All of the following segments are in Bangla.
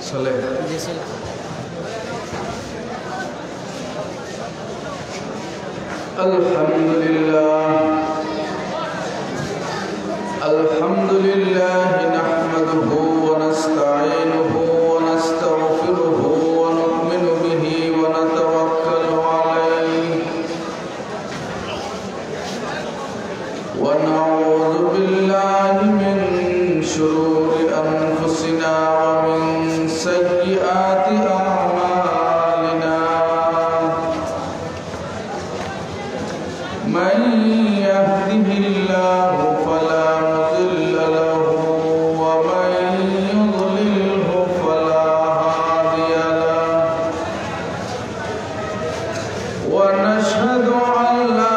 चले अल्हम्दुलिल्लाह नहमदुहु व नस्तईनुहु व नस्तगफिरुहु व नु'मिनु बिही व नतवक्कलु अलैहि व नऊज़ु बिल्लाहि मिन शुरूरि अनफुसिना व मिन सय्यिआति अअमालिना मन यहदिहिल्लाहु फला मुदिल्ल लहु व मन युद्लिलहु फला हादिय लहु व नशहदु अन ला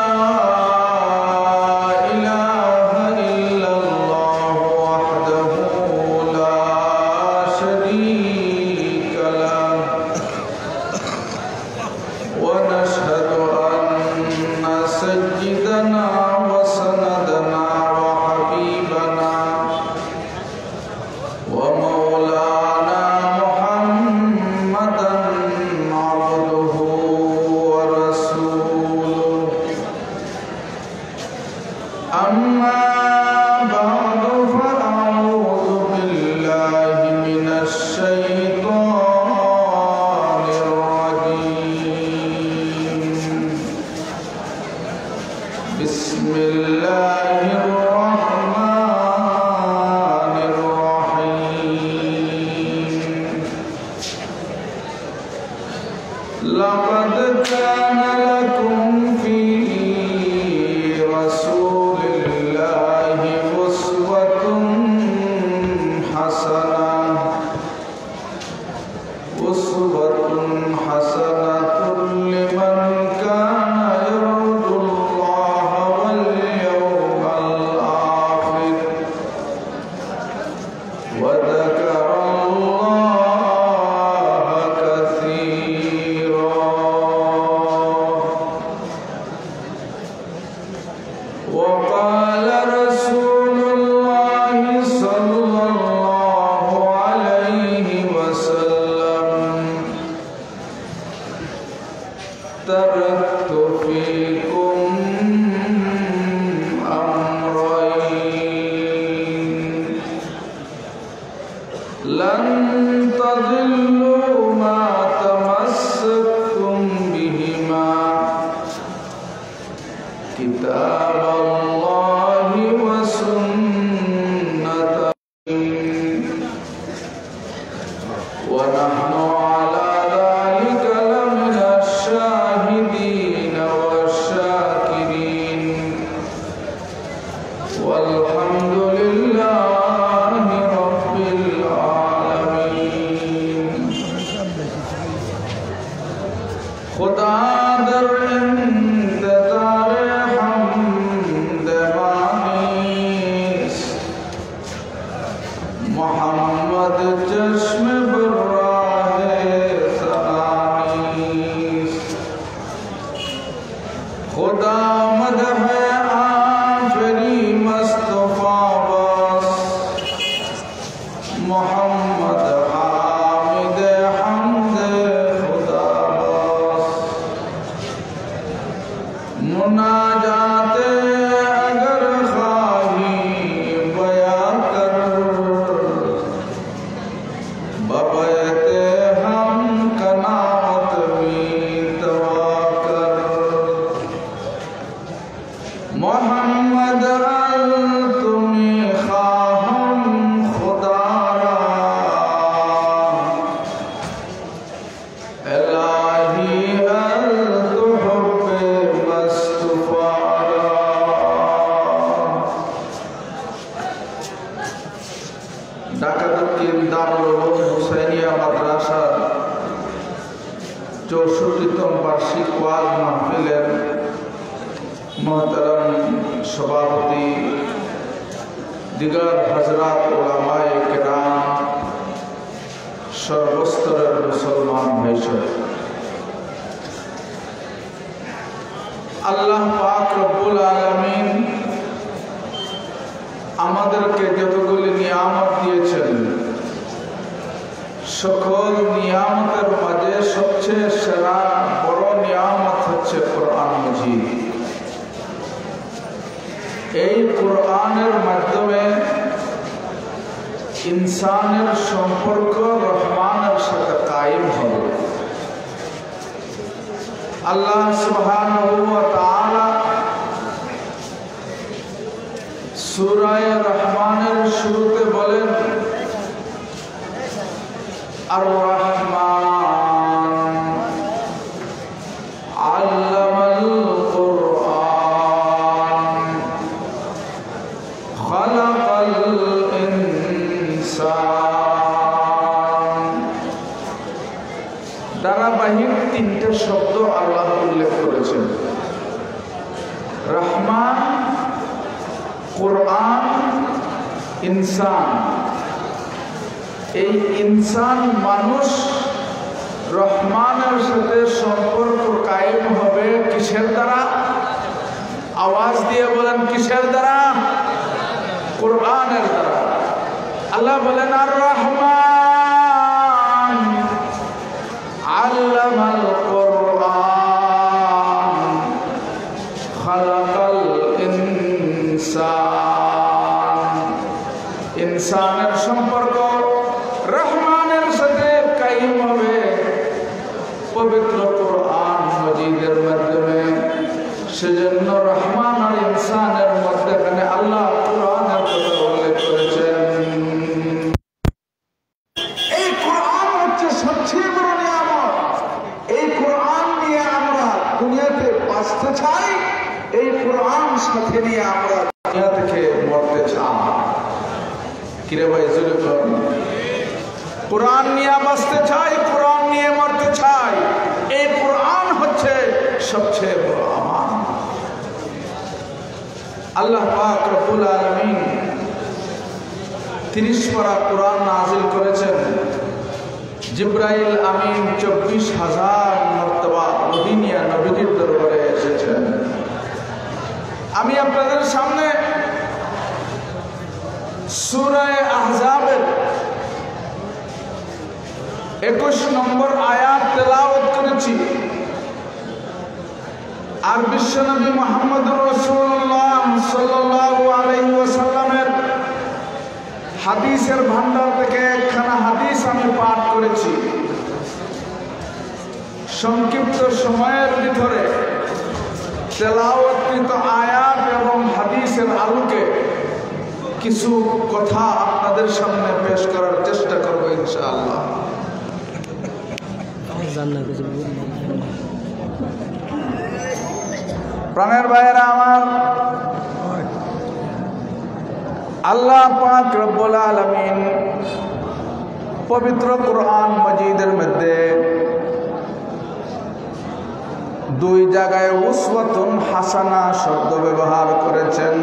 इलाहा इल्लल्लाहु वहदहु ला शरीक लहु व नशहदु अन्ना सय्यिदना व सनदना व हबीबना व मौलाना मुहम्मदन अब्दुहु व रसूलुहु अम्मा बअदु फअऊज़ु बिल्लाहि मिनश शैतानिर रजीम बिस्मिल्लाहिर रहमानिर रहीम लक़द कान लकुम फी रसूलिल्लाहि उस्वतुन हसनतुन लिमन काना यरजुल्लाह वल यौमल आखिर व ज़करल्लाह कसीरा व क़ाल रसूलुल्लाहि सल्लल्लाहु अलैहि वसल्लम तरक्तु फीकुम अम्रयन लन तज़िल्लू मा तमस्सक्तुम बिहिमा किताबल्लाहि व सुन्नती व नहनु अला ज़ालिका लमिनश शाहिदीन वश्शाकिरीन वल्हम्दुलिल्लाहि रब्बिल आलमीन। खुदा दर इंतज़ार हमद मानीस मोहम्मद चश्म बर्राहे सनानीस खुदा मदह आफरी मुस्तफा बस मोहम्मद हामिद हमद खुदा बस मुनाजाते अगर खाही बया कर बबैते हम कनात में तवा कर मोहम्मद तुम्हें खाहम खुदारा इलाही तुहुब्बे मस्तफारा। ঢাকা দক্ষিণ দারুল উলুম হুসাইনিয়া মাদ্রাসার 64তম বার্ষিক ওয়াজ মাহফিলের मोहतरम सभापति दिगर हजरात उलामाए किराम सर्वस्तरेर मुसलमान भाई আল্লাহ পাক রব্বুল আলামিন আমাদেরকে যতগুলি নিয়ামত দিয়েছেন সকল নিয়ামতের মাঝে সবচেয়ে সেরা বড় নিয়ামত হচ্ছে কোরআন মজিদ। এই কোরআনের মাধ্যমে ইনসানের সম্পর্ক রহমানের সাথে কায়েম হবে। আল্লাহ সুবহানাহু ওয়া তাআলা সূরা রহমানের শুরুতে বলেন, আর রহমান আল্লামাল কুরআন খালাকাল ইনসান। ধারাবাহিক তিনটে শব্দ আল্লাহ উল্লেখ করেছেন, রহমান, কোরআন, ইনসান। এই ইনসান মানুষ রহমানের সাথে সম্পর্ক কায়েম হবে কিসের দ্বারা? আওয়াজ দিয়ে বলেন কিসের দ্বারা? কোরআনের দ্বারা। আল্লাহ বলেন আর রহমান আল্লামাল কুরআন খালাকাল ইনসান। ইনসানের সম্পর্ক রহমানের সাথে কায়েম হবে পবিত্র কোরআন মজিদের মাধ্যমে। সেজন্য রহমান আর ইনসানের মধ্যখানে আল্লাহ কোরআনের কথা উল্লেখ করেছেন। এই কোরআন হচ্ছে সবচেয়ে বড় নিয়ামত। এই কোরআন নিয়ে আমরা দুনিয়াতে বাঁচতে চাই, এই কোরআন সাথে নিয়ে আমরা দুনিয়া থেকে মরতে চাই। কিরে ভাই জোরে বল। কোরআন নিয়ে বাঁচতে চাই, কোরআন নিয়ে মরতে চাই। এই কোরআন হচ্ছে সবচেয়ে বড় আমানত। আল্লাহ পাক রব্বুল আলামিন 30 পারা কোরআন নাযিল করেছেন। জিবরাইল আমিন 24,000 মর্তবা ওহী নিয়ে নবীজির দরবারে এসেছেন। আমি আপনাদের সামনে সূরা আহজাবের 21 নম্বর আয়াত তেলাওয়াত করেছি। আর বিশ্বনবী মুহাম্মদুর রাসূলুল্লাহ সাল্লাল্লাহু আলাইহি ওয়াসাল্লামের হাদিসের ভান্ডার থেকে একখানা হাদিস আমি পাঠ করেছি। সংক্ষিপ্ত সময়ের ভিতরে তেলাওয়াতকৃত আয়াত এবং হাদিসের আলোকে কিছু কথা আপনাদের সামনে পেশ করার চেষ্টা করব ইনশাআল্লাহ। প্রাণের ভাইয়েরা আমার, আল্লাহ পাক রব্বুল আলামিন পবিত্র কোরআন মজিদের মধ্যে 2 জায়গায় উসওয়াতুন হাসানা শব্দ ব্যবহার করেছেন।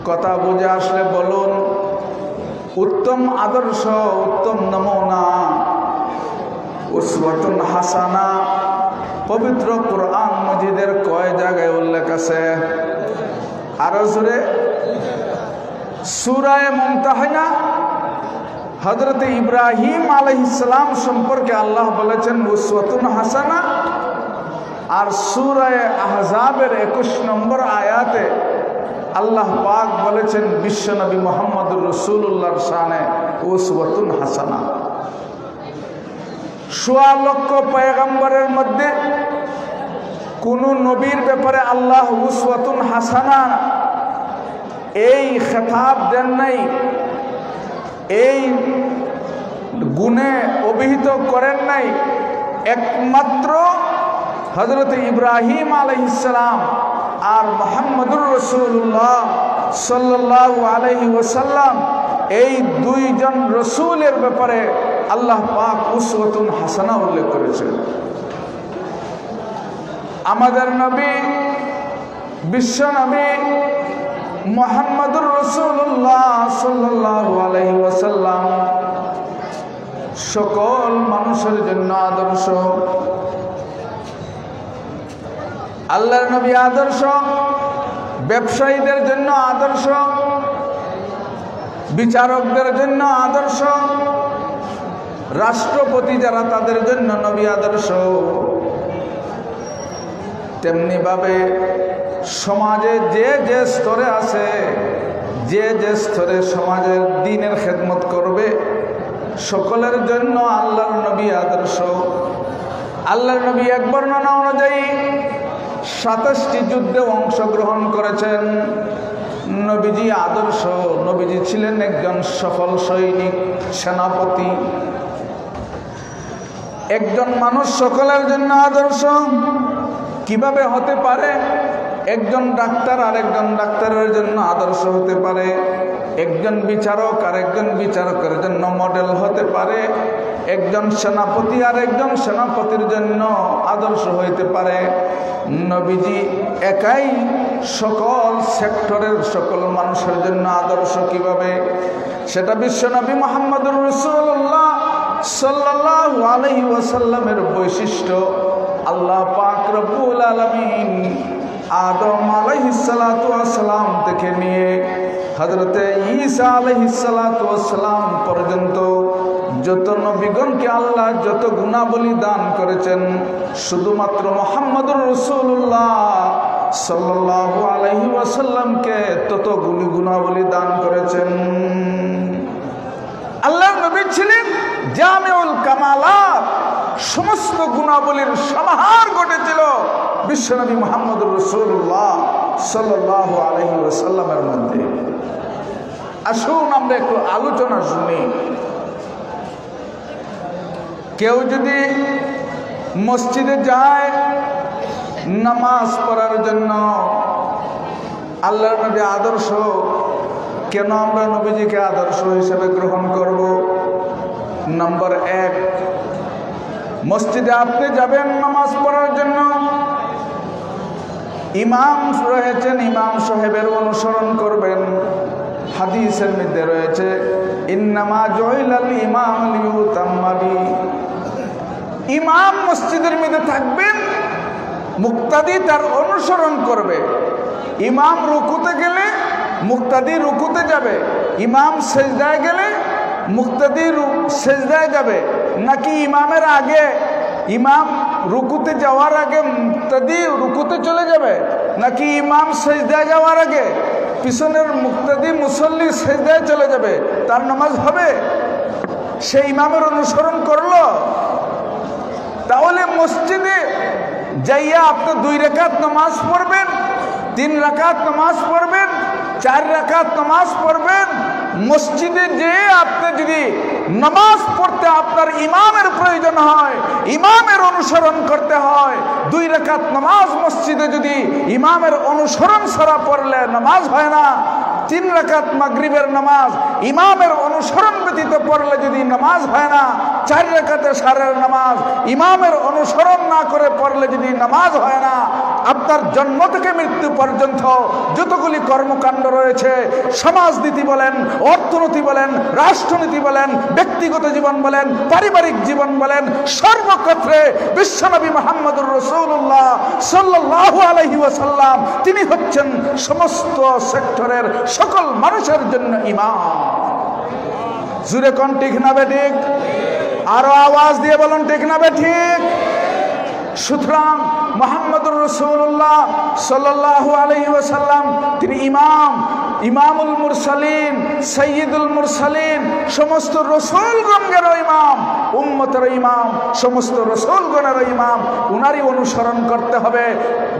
কথা বুঝে আসলে বলুন। উত্তম আদর্শ, উত্তম নমুনা, উসওয়াতুন হাসানা পবিত্র কোরআন মজিদের কয় জায়গায় উল্লেখ আছে? আরো জোরে। সূরা মুমতাহিনা হযরত ইব্রাহিম আলাইহিস সালাম সম্পর্কে আল্লাহ বলেছেন উসওয়াতুন হাসানা। আর সূরা আহজাবের 21 নম্বর আয়াতে আল্লাহ পাক বলেছেন বিশ্বনবী মুহাম্মদুর রাসূলুল্লাহর শানে উসওয়াতুন হাসানা। 1.25 লক্ষ পয়গম্বরের মধ্যে কোন নবীর ব্যাপারে আল্লাহ উসওয়াতুন হাসানা এই খেতাব দেন নাই, এই গুণে অভিহিত করেন নাই। একমাত্র হযরত ইব্রাহিম আলাইহিস সালাম আর মুহাম্মদুর রাসূলুল্লাহ সাল্লাল্লাহু আলাইহি ওয়াসাল্লাম এই 2 জন রাসূলের ব্যাপারে আল্লাহ পাক উসওয়াতুন হাসানা উল্লেখ করেছেন। আমাদের নবী, বিশ্ব নবী মুহাম্মদুর রাসূলুল্লাহ সাল্লাল্লাহু আলাইহি ওয়াসাল্লাম সকল মানুষের জন্য আদর্শ। আল্লাহর নবী আদর্শ, ব্যবসায়ীদের জন্য আদর্শ, বিচারকদের জন্য আদর্শ, রাষ্ট্রপতি যারা তাদের জন্য নবী আদর্শ, তেমনি ভাবে সমাজে যে যে স্তরে আছে, যে যে স্তরে সমাজের দ্বীনের খেদমত করবে, সকলের জন্য আল্লাহর নবী আদর্শ। আল্লাহর নবী এক বর্ণনা অনুযায়ী 27টি যুদ্ধে অংশগ্রহণ করেছেন। নবীজি আদর্শ, নবীজি ছিলেন একজন সফল সৈনিক, সেনাপতি। একজন মানুষ সকলের জন্য আদর্শ কিভাবে হতে পারে? একজন ডাক্তার আরেকজন ডাক্তারের জন্য আদর্শ হতে পারে, একজন বিচারক আরেকজন বিচারকের জন্য মডেল হতে পারে, একজন সেনাপতি আরেকজন সেনাপতির জন্য আদর্শ হইতে পারে। নবীজি একাই সকল সেক্টরের সকল মানুষের জন্য আদর্শ কিভাবে, সেটা বিশ্বনবী মুহাম্মদুর রাসূলুল্লাহ সাল্লাল্লাহু আলাইহি ওয়াসাল্লামের বৈশিষ্ট্য। আল্লাহ পাক রব্বুল আলামিন আদম আলাইহিস সালাতু ওয়াস সালাম থেকে নিয়ে হযরতে ঈসা আলাইহিস সালাতু ওয়াস সালাম পর্যন্ত যত নবীগণকে আল্লাহ যত গুণাবলী দান করেছেন, শুধুমাত্র মুহাম্মদুর রাসূলুল্লাহ সাল্লাল্লাহু আলাইহি ওয়াসাল্লামকে তত গুণাবলী দান করেছেন। আল্লাহর নবী ছিলেন জামিউল কামালাত, সমস্ত গুণাবলীর সমাহার ঘটেছিল বিশ্বনবী মুহাম্মদুর রাসূলুল্লাহ সাল্লাল্লাহু আলাইহি ওয়াসাল্লামের মধ্যে। আসুন আমরা একটু আলোচনা শুনি। কেউ যদি মসজিদে যায় নামাজ পড়ার জন্য, আল্লাহর নবী আদর্শ, কেন আমরা নবীজিকে আদর্শ হিসেবে গ্রহণ করব? নম্বর 1, মসজিদে আপনি যাবেন নামাজ পড়ার জন্য, ইমাম রয়েছেন, ইমাম সাহেবের অনুসরণ করবেন। হাদিসের মধ্যে রয়েছে ইন্নামা জুইলাল ইমাম লিইউতাম্মা বি। ইমাম মসজিদের মধ্যে থাকবেন, মুক্তাদি তার অনুসরণ করবে। ইমাম রুকুতে গেলে মুক্তাদি রুকুতে যাবে, ইমাম সেজদায় গেলে মুক্তাদি সেজদায় যাবে, নাকি ইমামের আগে, ইমাম রুকুতে যাওয়ার আগে মুক্তাদি রুকুতে চলে যাবে, নাকি ইমাম সেজদায় যাওয়ার আগে পিছনের মুক্তাদি মুসল্লি সেজদায় চলে যাবে? তার নামাজ হবে? সে ইমামের অনুসরণ করলো? তাহলে মসজিদে যাইয়া আপনি 2 রাকাত নামাজ পড়বেন, 3 রাকাত নামাজ পড়বেন, 4 রাকাত নামাজ পড়বেন। মসজিদে যে আপনি যদি নামাজ পড়তে আপনার ইমামের প্রয়োজন হয়, ইমামের অনুসরণ করতে হয়, 2 রাকাত নামাজ মসজিদে যদি ইমামের অনুসরণ ছাড়া পড়লে নামাজ হয় না। 3 রাকাত মাগরিবের নামাজ ইমামের অনুসরণ ব্যতীত পড়লে যদি নামাজ হয় না। 4 রাকাতে সারের নামাজ ইমামের অনুসরণ না করে পড়লে যদি নামাজ হয় না। আপনার জন্ম থেকে মৃত্যু পর্যন্ত যতগুলি কর্মকাণ্ড রয়েছে, সমাজনীতি বলেন, অর্থনীতি বলেন, রাষ্ট্রনীতি বলেন, ব্যক্তিগত জীবন বলেন, পারিবারিক জীবন বলেন, সর্বক্ষেত্রে বিশ্বনবী মুহাম্মদুর রাসূলুল্লাহ সাল্লাল্লাহু আলাইহি ওয়াসাল্লাম তিনি হচ্ছেন সমস্ত সেক্টরের সকল মানুষের জন্য ইমাম। জুরে কোন ঠিক না বেঠিক? আরো আওয়াজ দিয়ে বলুন ঠিক না বেঠিক? সুতরাং মুহাম্মদুর রাসূলুল্লাহ সাল্লাল্লাহু আলাইহি ওয়াসাল্লাম তিনি ইমাম, ইমামুল মুরসালিন, সাইয়্যিদুল মুরসালিন, সমস্ত রাসূলগণের ইমাম, উম্মতের ইমাম, সমস্ত রাসূলগণের ইমাম। উনারই অনুসরণ করতে হবে।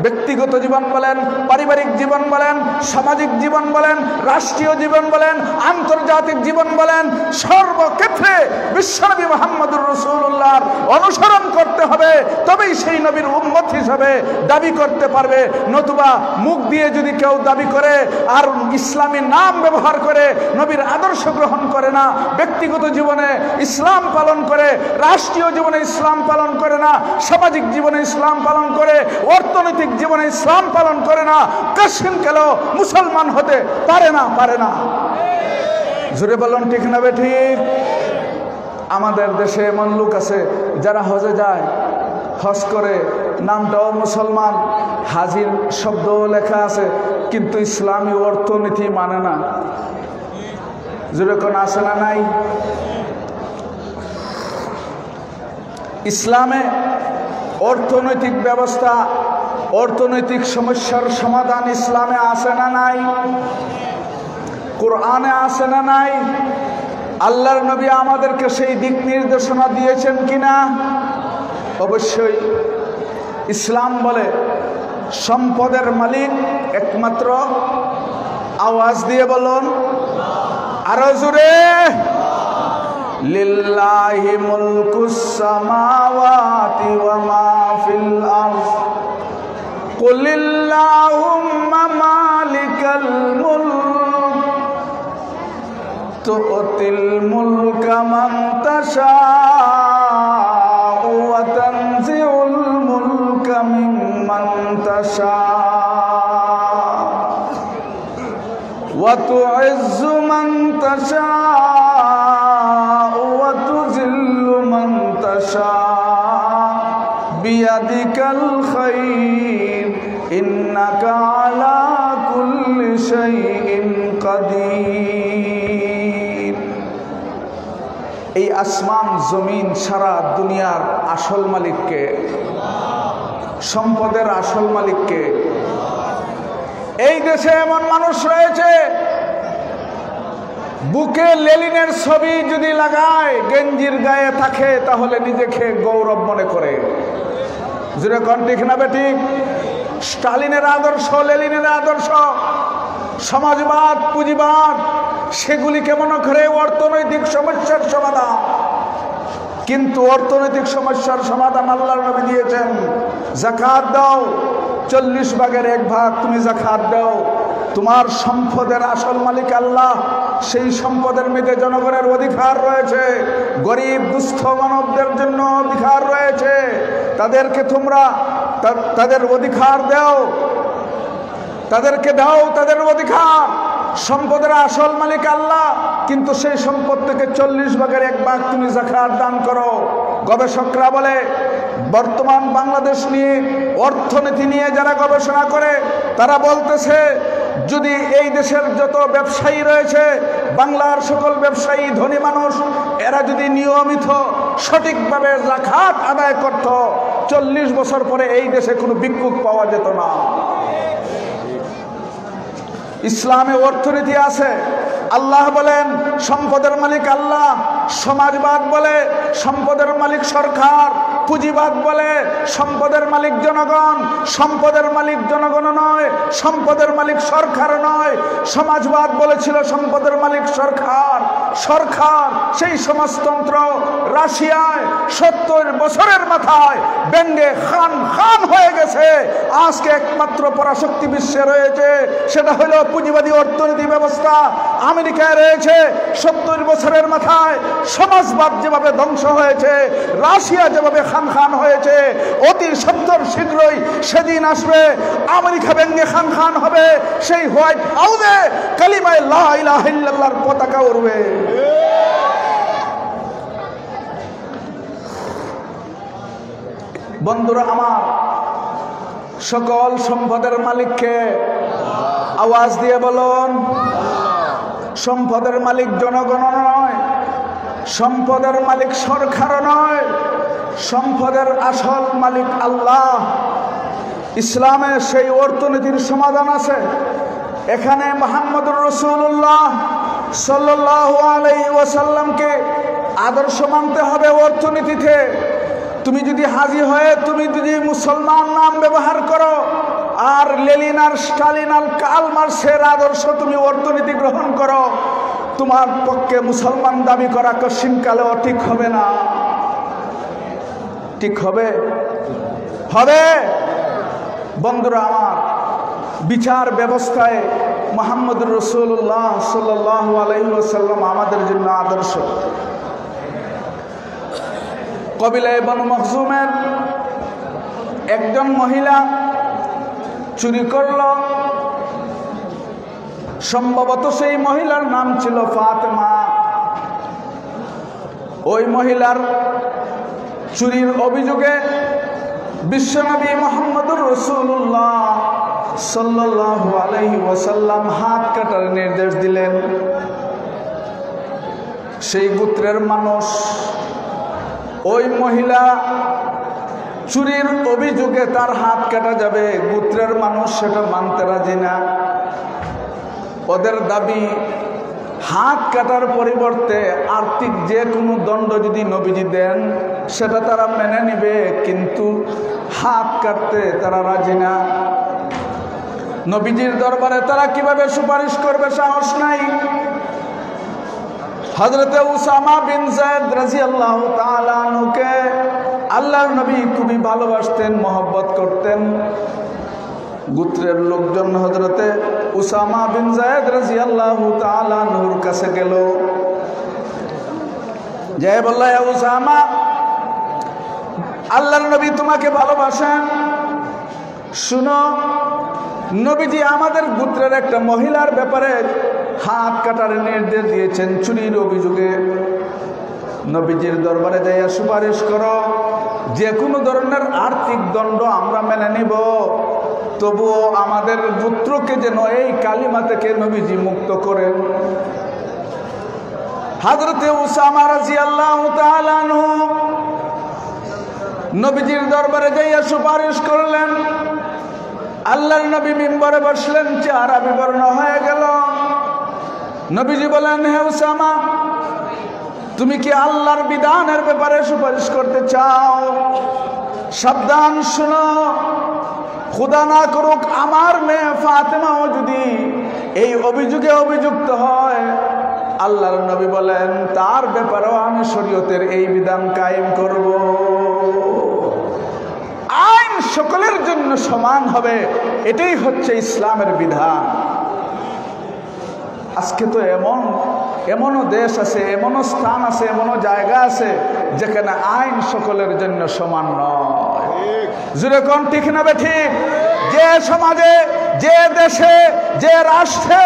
ব্যক্তিগত জীবন বলেন, পারিবারিক জীবন বলেন, সামাজিক জীবন বলেন, রাষ্ট্রীয় জীবন বলেন, আন্তর্জাতিক জীবন বলেন, সর্বক্ষেত্রে বিশ্বনবী মুহাম্মদুর রাসূলুল্লাহর অনুসরণ করতে হবে। তবেই সেই নবীর উম্মত হিসাবে দাবি করতে পারবে। নতুবা মুখ দিয়ে যদি কেউ দাবি করে আর ইসলামী নাম ব্যবহার করে নবীর আদর্শ গ্রহণ করে না, ব্যক্তিগত জীবনে ইসলাম পালন করে, রাষ্ট্রীয় জীবনে ইসলাম পালন করে না, সামাজিক জীবনে ইসলাম পালন করে, অর্থনৈতিক জীবনে ইসলাম পালন করে না, কাশিম কেন মুসলমান হতে পারে না, পারে না। জোরে বলুন ঠিক না বেঠিক? আমাদের দেশে এমন লোক আছে যারা হজে যায়, হজ করে, নামটাও মুসলমান, হাজির শব্দ লেখা আছে, কিন্তু ইসলামী অর্থনীতি মানে না। যেরকম আছে না নাই? ইসলামে অর্থনৈতিক ব্যবস্থা, অর্থনৈতিক সমস্যার সমাধান ইসলামে আছে না নাই? কোরআনে আছে না নাই? আল্লাহর নবী আমাদেরকে সেই দিক নির্দেশনা দিয়েছেন কিনা? অবশ্যই। ইসলাম বলে সম্পদের মালিক একমাত্র, আওয়াজ দিয়ে বলুন আরো জোরে, লিল্লাহি মুলকুস সামাওয়াতি ওয়া মা ফিল আরদ কুলিল্লাহুম্মা মালিকাল মুলক তু'তিল মুলকা মান তাশাউ ওয়া তানজিউল মুলকা মিম্মান তাশাউ ওয়া তু'ইজ্জু মান তাশাউ ওয়া তুযিল্লু মান তাশাউ বিয়াদিকাল খায়র ইন্নাকা আলা কুল্লি শাইইন কাদির। এই আসমান জমিন সারা দুনিয়ার আসল মালিককে, সম্পদের আসল মালিককে। এই দেশে এমন মানুষ রয়েছে বুকে লেনিনের ছবি যদি লাগায়, গেঞ্জির গায়ে থাকে, তাহলে নিজেকে গৌরব মনে করে। যেটা কোন ঠিক না বেঠিক? স্টালিনের আদর্শ, লেনিনের আদর্শ, সমাজবাদ, পুঁজিবাদ, সেগুলিকে মনে করে অর্থনৈতিক সমস্যার সমাধান। কিন্তু অর্থনৈতিক সমস্যার সমাধান আল্লাহর নবী দিয়েছেন। যাকাত দাও, 40 ভাগের 1 ভাগ তুমি যাকাত দাও। তোমার সম্পদের আসল মালিক আল্লাহ। সেই সম্পদের মধ্যে জনগণের অধিকার রয়েছে, গরিব দুস্থ মানবদের জন্য অধিকার রয়েছে। তাদেরকে তোমরা তাদের অধিকার দাও, তাদেরকে দাও তাদের অধিকার। সম্পদের আসল মালিক আল্লাহ, কিন্তু সেই সম্পদ থেকে 40 ভাগের 1 ভাগ তুমি যাকাত দান করো। গবেষকরা বলে, বর্তমান বাংলাদেশ নিয়ে, অর্থনীতি নিয়ে যারা গবেষণা করে, তারা বলতেছে যদি এই দেশের যত ব্যবসায়ী রয়েছে, বাংলার সকল ব্যবসায়ী, ধনী মানুষ, এরা যদি নিয়মিত সঠিকভাবে যাকাত আদায় করত, 40 বছর পরে এই দেশে কোনো ভিক্ষুক পাওয়া যেত না। ইসলামে অর্থনীতি আছে। আল্লাহ বলেন সম্পদের মালিক আল্লাহ। সমাজবাদ বলে সম্পদের মালিক সরকার। পুঁজিবাদ বলে সম্পদের মালিক জনগণ। সম্পদের মালিক জনগণ নয়, সম্পদের মালিক সরকার নয়। সমাজবাদ বলেছিল সম্পদের মালিক সরকার। সরকার সেই সমাজতন্ত্র রাশিয়ায় 70 বছরের মাথায় ব্যঙ্গে খান খান হয়ে গেছে। আজকে একমাত্র পরাশক্তি বিশ্বে রয়েছে, সেটা হলো পুঁজিবাদী অর্থনীতি ব্যবস্থা। আমেরিকায় রয়েছে 70 বছরের মাথায় সমাজবাদ যেভাবে ধ্বংস হয়েছে, রাশিয়া যেভাবে খান খান হয়েছে, অতি সত্তর শীঘ্রই সেদিন আসবে আমেরিকা ব্যঙ্গে খান খান হবে। সেই হোয়াইট হাউসে কালিমায়ে লা ইলাহা ইল্লাল্লাহর পতাকা উড়বে। বন্ধুরা আমার, সকল সম্পদের মালিককে, আওয়াজ দিয়ে বলুন। সম্পদের মালিক জনগণ নয়, সম্পদের মালিক সরকার নয়, সম্পদের আসল মালিক আল্লাহ। ইসলামে সেই অর্থনীতির সমাধান আছে। এখানে মুহাম্মদুর রাসূলুল্লাহ সাল্লাল্লাহু আলাইহি ওয়াসাল্লামকে আদর্শ মানতে হবে অর্থনীতিতে। তুমি যদি হাজি হয়ে তুমি যদি মুসলমান নাম ব্যবহার করো, আর লেনিন আর স্টালিন আর কার্ল মার্ক্সের আদর্শ তুমি অর্থনীতি গ্রহণ করো, তোমার পক্ষে মুসলমান দাবি করা কশিনকালেও ঠিক হবে না। ঠিক হবে? হবে? বন্ধুরা আমার, বিচার ব্যবস্থায় মুহাম্মদুর রাসূলুল্লাহ সাল্লাল্লাহু আলাইহি ওয়াসাল্লাম আমাদের জন্য আদর্শ। কবিলায়ে বনু মখজুমের একজন মহিলা চুরি করল। সম্ভবত সেই মহিলার নাম ছিল ফাতেমা। ওই মহিলার চুরির অভিযোগে বিশ্বনবী মুহাম্মদুর রাসূলুল্লাহ সাল্লাল্লাহু আলাইহি ওয়াসাল্লাম হাত কাটার নির্দেশ দিলেন। সেই গোত্রের মানুষ ওই মহিলা চুরির অভিযোগে তার হাত কাটা যাবে, গোত্রের মানুষ সেটা মানতে রাজি না। ওদের দাবি হাত কাটার পরিবর্তে আর্থিক যে কোনো দণ্ড যদি নবীজি দেন সেটা তারা মেনে নিবে, কিন্তু হাত কাটতে তারা রাজি না। নবীজির দরবারে তারা কিভাবে সুপারিশ করবে সাহস নাই। হযরতে উসামা বিন যায়েদ রাদিয়াল্লাহু তাআলা আনহুকে আল্লাহর নবী খুবই ভালোবাসতেন, মহব্বত করতেন। গোত্রের লোকজন হযরতে উসামা বিন যায়েদ রাদিয়াল্লাহু তাআলা আনহুর কাছে গেল, যে বলল, হে উসামা, আল্লাহর নবী তোমাকে ভালোবাসেন, শুনো, নবীজি আমাদের গোত্রের একটা মহিলার ব্যাপারে হাত কাটার নির্দেশ দিয়েছেন চুরির অভিযোগে। নবীজির দরবারে যাইয়া সুপারিশ করো, যে কোনো ধরনের আর্থিক দণ্ড আমরা মেনে নিব, তবুও আমাদের গোত্রকে যেন এই কালিমা থেকে নবীজি মুক্ত করেন। হযরতে উসামা রাদিয়াল্লাহু তাআলা আনহু নবীজির দরবারে যাইয়া সুপারিশ করলেন। আল্লাহর নবী মিম্বরে বসলেন, চেহারা বিবর্ণ হয়ে গেল। নবীজি বলেন, হে উসামা, তুমি কি আল্লাহর বিধানের ব্যাপারে সুপারিশ করতে চাও? সাবধান শুনো, খোদা না করুক আমার মেয়ে ফাতেমাও যদি এই অভিযোগে অভিযুক্ত হয়, আল্লাহর নবী বলেন তার ব্যাপারেও আমি শরীয়তের এই বিধান কায়েম করব। আইন সকলের জন্য সমান হবে, এটাই হচ্ছে ইসলামের বিধান। আজকে তো এমনও দেশ আছে, এমনও স্থান আছে, এমনও জায়গা আছে যেখানে আইন সকলের জন্য সমান নয়। যেরকম ঠিক না ঠিক? যে সমাজে, যে দেশে, যে রাষ্ট্রে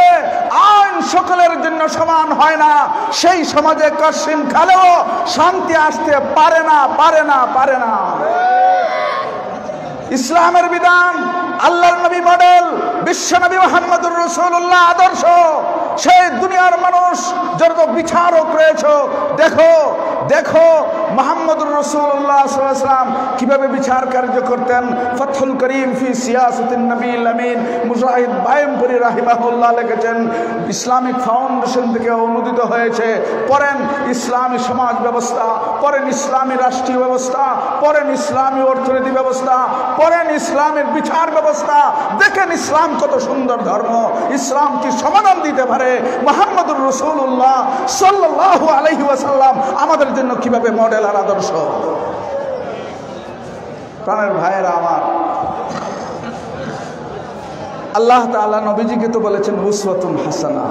আইন সকলের জন্য সমান হয় না, সেই সমাজে কশিন খালেও শান্তি আসতে পারে না, পারে না, পারে না। ইসলামের বিধান, আল্লাহর নবী মডেল, বিশ্বনবী মুহাম্মদুর রাসূলুল্লাহ আদর্শ, সেই দুনিয়ার মানুষ যত বিচারক রয়েছে, দেখো দেখো মুহাম্মদুর রাসূলুল্লাহ সাল্লাল্লাহু আলাইহি ওয়াসাল্লাম কিভাবে বিচার কার্য করতেন। ফাতহুল করিম ফি সিয়াসাতিন নবীল আমিন মুজাহিদ বাইমপুরি রাহিমাহুল্লাহ লিখেছেন, ইসলামিক ফাউন্ডেশন থেকে অনুদিত হয়েছে। পড়েন ইসলামী সমাজ ব্যবস্থা, পড়েন ইসলামী রাষ্ট্রীয় ব্যবস্থা, পড়েন ইসলামী অর্থনীতি ব্যবস্থা, পড়েন ইসলামের বিচার ব্যবস্থা, দেখেন ইসলাম কত সুন্দর ধর্ম, ইসলাম কি সমাধান দিতে পারে। মুহাম্মদুর রাসূলুল্লাহ সাল্লাল্লাহু আলাইহি ওয়াসাল্লাম আমাদের জন্য কিভাবে মডেল আর আদর্শ। প্রাণের ভাইয়েরা আমার, আল্লাহ তাআলা নবীজিকে তো বলেছেন উসওয়াতুন হাসানা,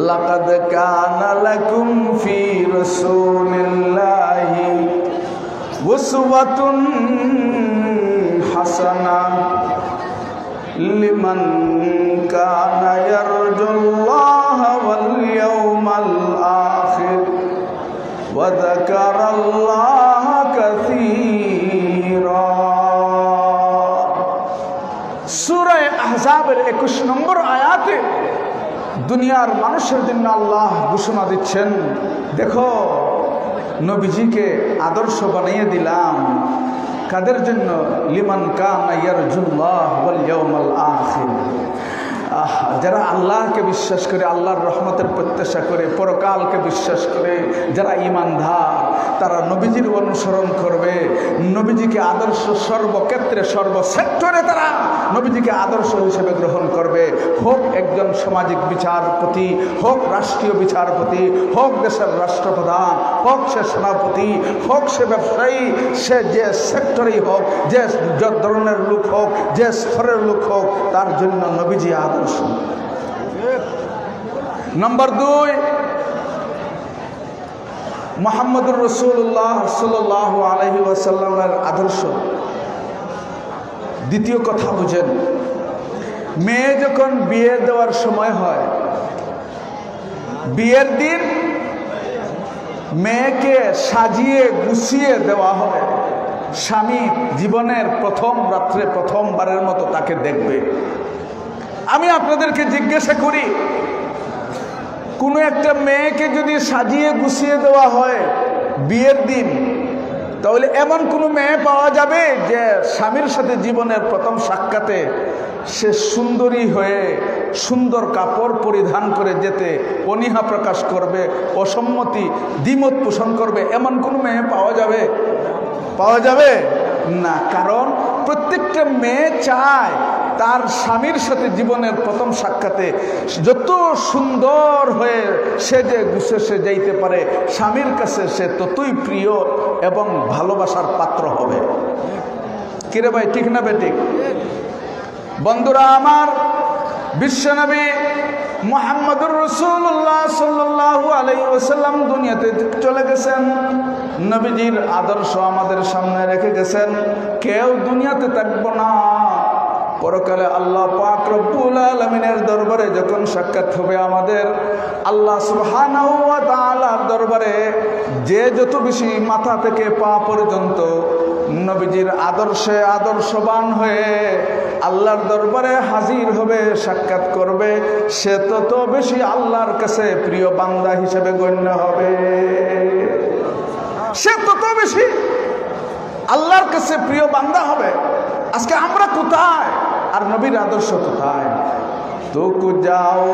লাকাদ কানা লাকুম ফি রাসূলিল্লাহি উসওয়াতুন হাসানা লিমান কানা ইয়ারজুল্লাহ ওয়াল ইয়াউমাল আখির ওয়া যাকারাল্লাহ কাসীরা। সূরা আহজাবের 21 নম্বর আয়াতে দুনিয়ার মানুষের জন্য আল্লাহ ঘোষণা দিচ্ছেন, দেখো নবীজিকে আদর্শ বানিয়ে দিলাম। কাদের জন্য? লিমান কানা ইয়ারজুল্লাহ ওয়াল ইয়াউমাল আখির, যারা আল্লাহকে বিশ্বাস করে, আল্লাহর রহমতের প্রত্যাশা করে, পরকালকে বিশ্বাস করে, যারা ঈমানদার, তারা নবীজির অনুসরণ করবে, নবীজিকে আদর্শ সর্বক্ষেত্রে সর্বসেক্টরে তারা নবীজিকে আদর্শ হিসেবে গ্রহণ করবে। হোক একজন সামাজিক বিচারপতি, হোক রাষ্ট্রীয় বিচারপতি, হোক দেশের রাষ্ট্রপ্রধান, হোক সে সেনাপতি, হোক সে ব্যবসায়ী, সে যে সেক্টরেই হোক, যে ধরনের লোক হোক, যে স্তরের লোক হোক, তার জন্য নবীজি আদর্শ। নম্বর 2, মুহাম্মদুর রাসূলুল্লাহ সাল্লাল্লাহু আলাইহি ওয়াসাল্লামের আদর্শ। দ্বিতীয় কথা বুঝেন, মেয়ে যখন বিয়ে দেওয়ার সময় হয়, বিয়ের দিন মেয়েকে সাজিয়ে গুছিয়ে দেওয়া হয়। স্বামী জীবনের প্রথম রাত্রে প্রথমবারের মতো তাকে দেখবে। আমি আপনাদেরকে জিজ্ঞাসা করি, কোনো একটা মেয়েকে যদি সাজিয়ে গুছিয়ে দেওয়া হয় বিয়ের দিন, তাহলে এমন কোনো মেয়ে পাওয়া যাবে যে স্বামীর সাথে জীবনের প্রথম সাক্ষাতে সে সুন্দরী হয়ে সুন্দর কাপড় পরিধান করে যেতে অনীহা প্রকাশ করবে, অসম্মতি দ্বিমত পোষণ করবে, এমন কোনো মেয়ে পাওয়া যাবে? পাওয়া যাবে না। কারণ প্রত্যেকটা মেয়ে চায় তার স্বামীর সাথে জীবনের প্রথম সাক্ষাতে যত সুন্দর হয়ে সেজে গুছে সে যাইতে পারে, স্বামীর কাছে সে ততই প্রিয় এবং ভালোবাসার পাত্র হবে। কিরে ভাই, ঠিক না বেঠিক? বন্ধুরা আমার, বিশ্বনবী মুহাম্মদুর রাসূলুল্লাহ সাল্লাল্লাহু আলাইহি ওয়াসাল্লাম দুনিয়াতে চলে গেছেন, নবীজির আদর্শ আমাদের সামনে রেখে গেছেন। কেউ দুনিয়াতে থাকবো না, পরকালে আল্লাহ পাক রব্বুল আলামিনের দরবারে যখন সাক্ষাৎ হবে আমাদের, আল্লাহ সুবহানাহু ওয়া তাআলার দরবারে যে যত বেশি মাথা থেকে পা পর্যন্ত নবীজির আদর্শে আদর্শবান হয়ে আল্লাহর দরবারে হাজির হবে, সাক্ষাৎ করবে, সে তত বেশি আল্লাহর কাছে প্রিয় বান্দা হিসেবে গণ্য হবে। সে তত বেশি আল্লাহর কাছে প্রিয় বান্দা হবে। আজকে আমরা কোথায় আর নবীর আদর্শ কোথায়? তো কুজাও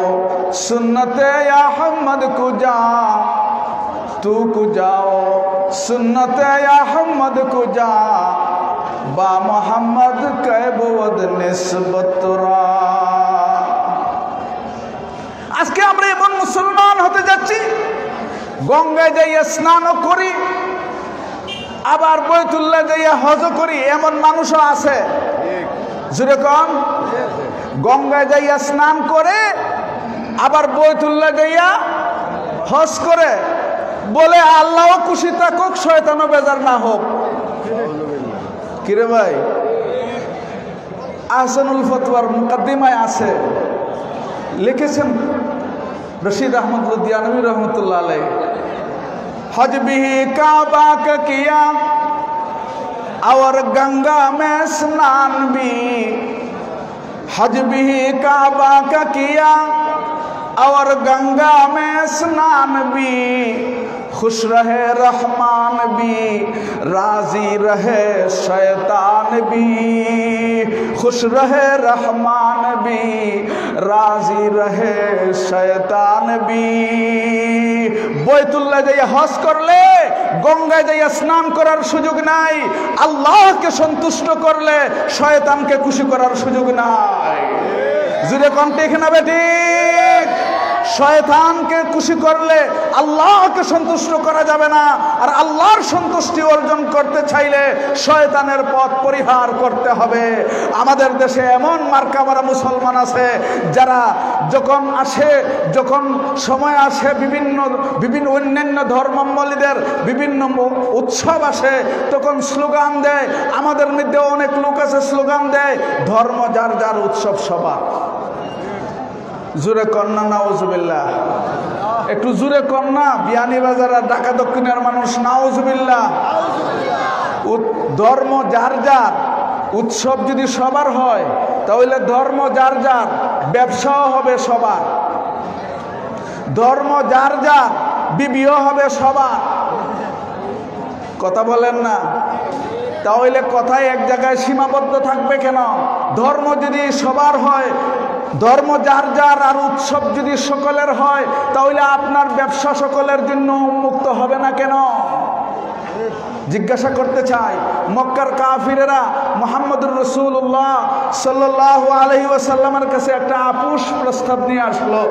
সুন্নতে আহমদ কুজা, তু কুজাও সুন্নতে আহমদ কুজা, বা মোহাম্মদ কয়বদ নিসবতরা। আজকে আমরা এমন মুসলমান হতে যাচ্ছি, গঙ্গায় যাইয়া স্নানও করি, আবার বাইতুল্লাহ যাইয়া হজও করি, এমন মানুষও আছে। যেরকম গঙ্গায় যাইয়া স্নান করে আবার বাইতুল্লাহ যাইয়া হজ করে, বলে আল্লাহও খুশি থাকুক, শয়তানও বেজার না হোক। কিরে ভাই, আহসানুল ফতওয়ার মুকদ্দিমায় আছে, লিখেছেন রশিদ আহমদ লুধিয়ানবী রহমতুল্লাহ আলাইহি, हज भी काबा का किया और गंगा में स्नान भी, हज भी काबा का किया और गंगा में स्नान भी, खुश रहे रहमान भी राजी रहे शैतान भी, खुश रहे रहमान भी राजी रहे शैतान भी। বাইতুল্লাহ যাইয়া হজ করলে, গঙ্গায় যাইয়া স্নান করার সুযোগ নাই, আল্লাহকে সন্তুষ্ট করলে শয়তানকে খুশি করার সুযোগ নাই। জুড়ে কোন ঠিক না বেঠিক? শয়তানকে খুশি করলে আল্লাহকে সন্তুষ্ট করা যাবে না, আর আল্লাহর সন্তুষ্টি অর্জন করতে চাইলে শয়তানের পথ পরিহার করতে হবে। আমাদের দেশে এমন মার্কামারা মুসলমান আছে যারা যখন সময় আসে, বিভিন্ন অন্যান্য ধর্মাবলম্বীদের বিভিন্ন উৎসব আসে, তখন স্লোগান দেয়। আমাদের মধ্যে অনেক লোক আছে স্লোগান দেয়, ধর্ম যার যার, উৎসব সবার। জুড়ে কন্যা নাউজুবিল্লাহ, একটু জুড়ে কন্যা। বিয়ানীবাজার আর ঢাকা দক্ষিণের মানুষ নাউজুবিল্লাহ। ধর্ম যার যার, উৎসব যদি সবার হয় তাহলে ধর্ম যার যার, ব্যবসাও হবে সবার। ধর্ম যার যার, বিবিও হবে সবার। কথা বলেন না? তাহলে কথায় এক জায়গায় সীমাবদ্ধ থাকবে কেন? ধর্ম যদি সবার হয়, ধর্ম যার যার, আর উৎসব যদি সকলের হয়, তাহলে আপনার ব্যবসা সকলের জন্য উন্মুক্ত হবে না কেন? জিজ্ঞাসা করতে চাই। মক্কার কাফিরেরা মুহাম্মদুর রাসূলুল্লাহ সাল্লাল্লাহু আলাইহি ওয়াসাল্লামের কাছে একটা আপোষ প্রস্তাব নিয়ে আসলো।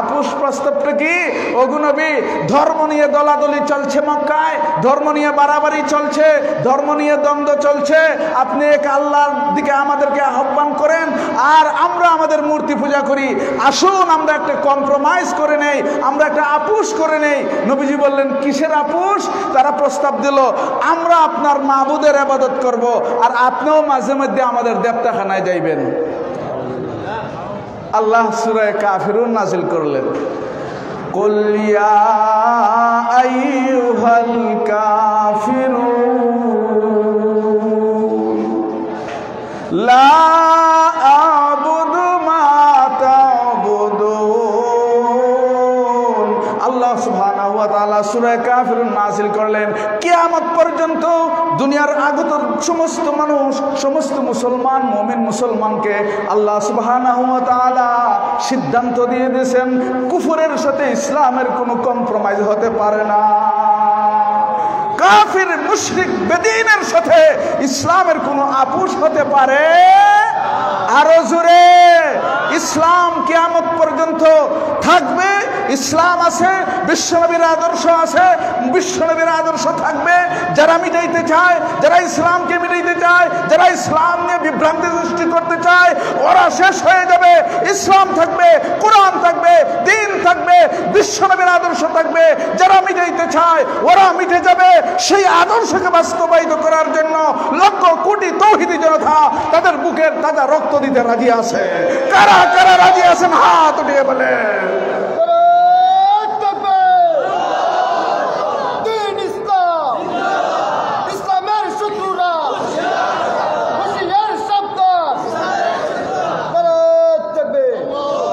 আপোষ প্রস্তাবটা কি? ওগো নবী, ধর্ম নিয়ে দলাদলি চলছে মক্কায়, ধর্ম নিয়ে বাড়াবাড়ি চলছে, ধর্ম নিয়ে দ্বন্দ্ব চলছে, আপনি এক আল্লাহর দিকে আমাদেরকে আহ্বান করেন, আর আমরা আমাদের মূর্তি পূজা করি। আসুন আমরা একটা কম্প্রোমাইজ করে নেই, আমরা একটা আপোষ করে নেই। নবীজি বললেন, কিসের আপোষ? তারা প্রস্তাব দিল, আমরা আপনার মাবুদের ইবাদত করব, আর আপনিও মাঝে মধ্যে আমাদের দেবতাখানায় যাইবেন। আল্লাহ সূরা কাফিরুন নাযিল করলেন, কুল ইয়া আইয়ুহাল কাফিরুন লা আ'বুদু মা তা'বুদুন। আল্লাহ সুবহানাহু ওয়া তাআলা সূরা কাফিরুন নাযিল করলেন, কিয়ামত পর্যন্ত দুনিয়ার আগত সমস্ত মানুষ, সমস্ত মুসলমান, মুমিন মুসলমানকে আল্লাহ সুবহানাহু ওয়া তাআলা সিদ্ধান্ত দিয়ে দিয়েছেন কুফরের সাথে ইসলামের কোনো কম্প্রোমাইজ হতে পারে না। কাফির মুশরিক বেদিনের সাথে ইসলামের কোনো আপোষ হতে পারে। আরো জোরে, ইসলাম কিয়ামত পর্যন্ত থাকবে। ইসলাম আছে, বিশ্বনবীর আদর্শ আছে, বিশ্বনবীর আদর্শ থাকবে। যারা মিটাইতে চায়, যারা ইসলামকে মিটাইতে চায়, যারা ইসলাম নিয়ে বিভ্রান্তি সৃষ্টি করতে চায়, ওরা শেষ হয়ে যাবে। ইসলাম থাকবে, কোরআন থাকবে, দ্বীন থাকবে, বিশ্বনবীর আদর্শ থাকবে। যারা মিটাইতে চায় ওরা মিটে যাবে। সেই আদর্শকে বাস্তবায়িত করার জন্য লক্ষ কোটি তৌহিদি জনতা তাদের বুকের তাজা রক্ত দিতে রাজি আছে। কারা কারা রাজি আছেন হাত উঠিয়ে বলে।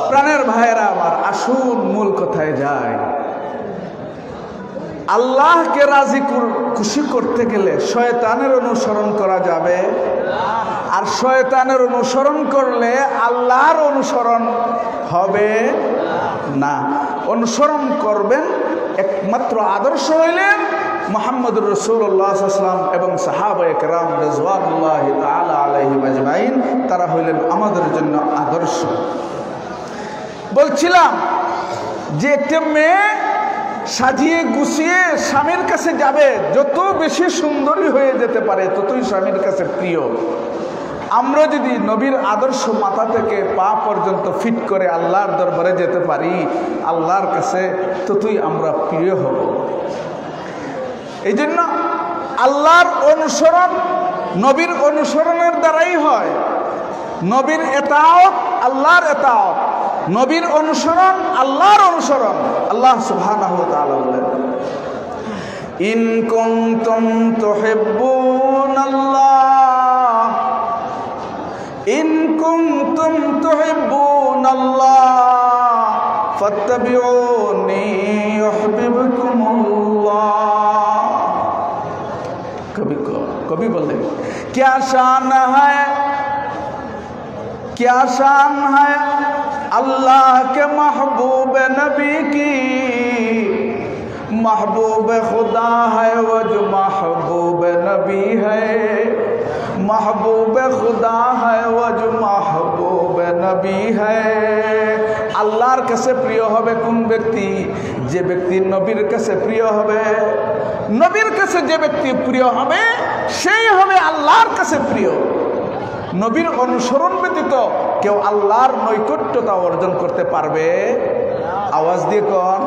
প্রাণের ভাইয়েরা আমার, আসুন মূল কথায় যায়। আল্লাহকে রাজি খুশি করতে গেলে শয়তানের অনুসরণ করা যাবে, আর শয়তানের অনুসরণ করলে আল্লাহর অনুসরণ হবে না। অনুসরণ করবেন একমাত্র আদর্শ হইলেন মুহাম্মদুর রাসূলুল্লাহ সাল্লাল্লাহু আলাইহি ওয়াসাল্লাম এবং সাহাবায়ে কেরাম রিজওয়ানুল্লাহি তাআলা আলাইহিম আজমাইন। তারা হইলেন আমাদের জন্য আদর্শ। বলছিলাম যে একটা মেয়ে সাজিয়ে গুছিয়ে স্বামীর কাছে যাবে, যত বেশি সুন্দরী হয়ে যেতে পারে ততই স্বামীর কাছে প্রিয়। আমরা যদি নবীর আদর্শ মাথা থেকে পা পর্যন্ত ফিট করে আল্লাহর দরবারে যেতে পারি, আল্লাহর কাছে ততই আমরা প্রিয় হব। এই জন্য আল্লাহর অনুসরণ নবীর অনুসরণের দ্বারাই হয়। নবীর এতাওয়াত আল্লাহর এতাওয়াত, নবীর অনুসরণ আল্লাহর অনুসরণ। আল্লাহ সুবহানাহু ওয়া তাআলা বলেন, ইন কুনতুম তুহিব্বুনাল্লাহ, ইন কুনতুম তুহিব্বুনাল্লাহ ফাত্তাবিউনি ইউহিব্বুকুমুল্লাহ। কবি বললেন, क्या शान है, क्या शान है अल्लाह के महबूब नबी की, महबूब खुदा है वो जो महबूब नबी है, महबूब खुदा है वो जो महबूब नबी है। আল্লাহর কাছে প্রিয় হবে কোন ব্যক্তি? যে ব্যক্তি নবীর কাছে প্রিয় হবে। নবীর কাছে যে ব্যক্তি প্রিয় হবে সেই হবে আল্লাহর কাছে প্রিয়। নবীর অনুসরণ ব্যতীত কেউ আল্লাহর নৈকট্যতা অর্জন করতে পারবে? আওয়াজ দিয়ে কোন।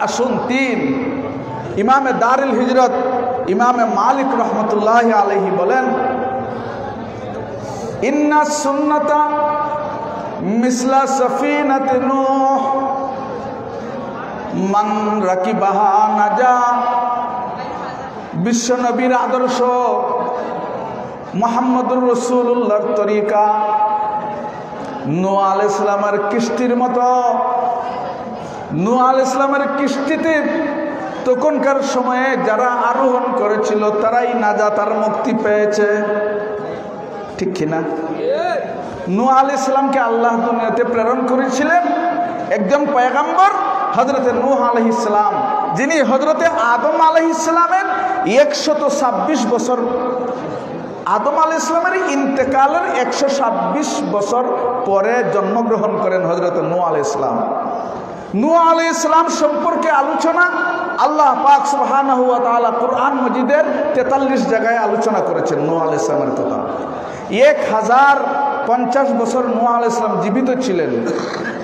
আসুন, তিন, ইমামে দারুল হিজরত ইমামে মালিক রহমতুল্লাহ আলাইহি বলেন, ইন্না সুন্নাতা মিসলা সফিনাত নূহ মান রাকিবাহা নাজা। বিশ্ব নবীর আদর্শ, মুহাম্মদুর রাসূলুল্লাহর তরিকা নূহ আলাইহিস সালামের কিস্তির মতো। নূহ আলাইহিস সালামের কিস্তিতে তখনকার সময়ে যারা আরোহণ করেছিল তারাই নাজাত আর মুক্তি পেয়েছে, ঠিক কিনা? নূহ আলাইহিস সালামকে আল্লাহ দুনিয়াতে প্রেরণ করেছিলেন একজন পয়গম্বর হযরতে নূহ আলাইহিস সালাম, যিনি হযরতে আদম আলাইহিস সালামের 126 বছর, আদম আলাইহিস সালামের ইন্তেকালের 126 বছর পরে জন্মগ্রহণ করেন হযরতে নূহ আলাইহিস সালাম। নূহ আলাইহিস সালাম সম্পর্কে আলোচনা আল্লাহ পাক সুবহানাহু ওয়া তাআলা কুরআন মাজিদের 43 জায়গায় আলোচনা করেছেন নূহ আলাইহিস সালামের কথা। 1050 বছর নূহ আলাইহিস সালাম জীবিত ছিলেন।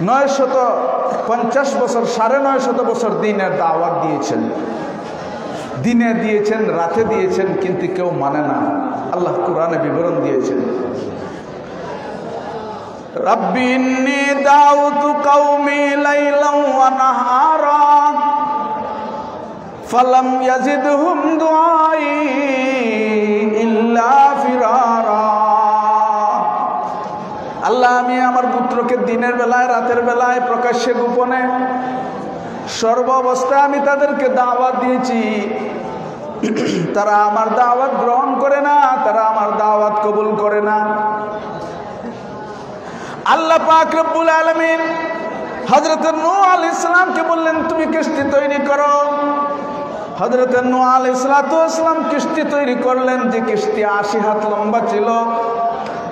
950 বছর, 950 বছর দিনের দাওয়াত দিয়েছেন। দিনে দিয়েছেন, রাতে দিয়েছেন, কিন্তু কেউ মানে না। আল্লাহ কুরআনে বিবরণ দিয়েছেন, রব্বি ইন্নী দাউতু কওমি লাইলান ওয়া নাহারা ফালাম ইয়াজিদহুম দুআই ইল্লা ফিরারা। আল্লাহ, আমি আমার পুত্রকে দিনের বেলায়, রাতের বেলায়, প্রকাশ্যে গোপনে, সর্ব অবস্থায় আমি তাদেরকে দাওয়াত দিয়েছি, তারা আমার দাওয়াত গ্রহণ করে না, তারা আমার দাওয়াত কবুল করে না। আল্লাহ পাক রব্বুল আলামিন হযরত নূহ আলাইহিস সালামকে বললেন তুমি কিস্তি তৈরি করো। হযরত নূহ আলাইহিস সালাম কিস্তি তৈরি করলেন, যে কিস্তি 80 হাত লম্বা ছিল,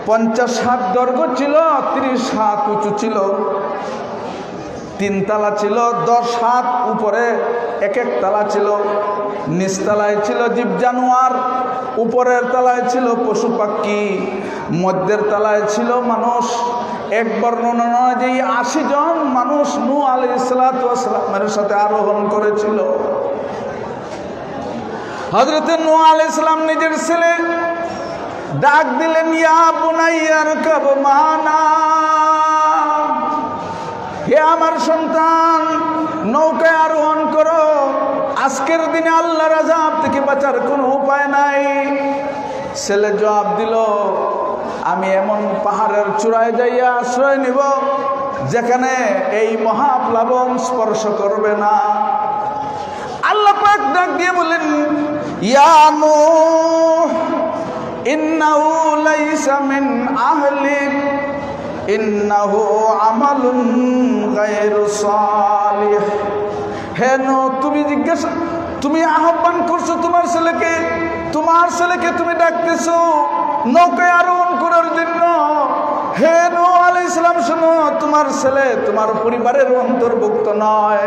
50 হাত দৈর্ঘ্য ছিল, 30 হাত উঁচু ছিল, 3 তলা ছিল, 10 হাত উপরে এক এক তলা ছিল, নিচতলায় ছিল জীব জানোয়ার, উপরের তলায় ছিল পশু পাখি, মধ্যের তলায় ছিল মানুষ। এক বর্ণনা অনুযায়ী 80 জন মানুষ নূহ আলাইহিস সালামের সাথে আরোহণ করেছিল। হযরত নূহ আলাইহিস সালাম নিজের ছেলে ডাক দিলেন, ইয়া বুনাইয়ার কাব মানা, হে আমার সন্তান নৌকায় আরোহণ করো, আজকের দিনে আল্লাহর আযাব থেকে বাঁচার কোনো উপায় নাই। ছেলে জবাব দিল, আমি এমন পাহাড়ের চূড়ায় যাইয়া আশ্রয় নিব যেখানে এই মহাপ্লাবন স্পর্শ করবে না। আল্লাহ পাক ডাক দিয়ে বলেন, ইয়া নূহ ইন্নাহু লাইসা মিন আহলিক ইন্নাহু আমালুন গায়রু সালিহ। হে নূহ, তুমি আহ্বান করছো তোমার ছেলেকে তুমি ডাকতেছো নৌকায় আরোহণ করার জন্য। হে নূহ আলাইহিস সালাম, শোনো, তোমার ছেলে তোমার পরিবারের অন্তর্ভুক্ত নয়।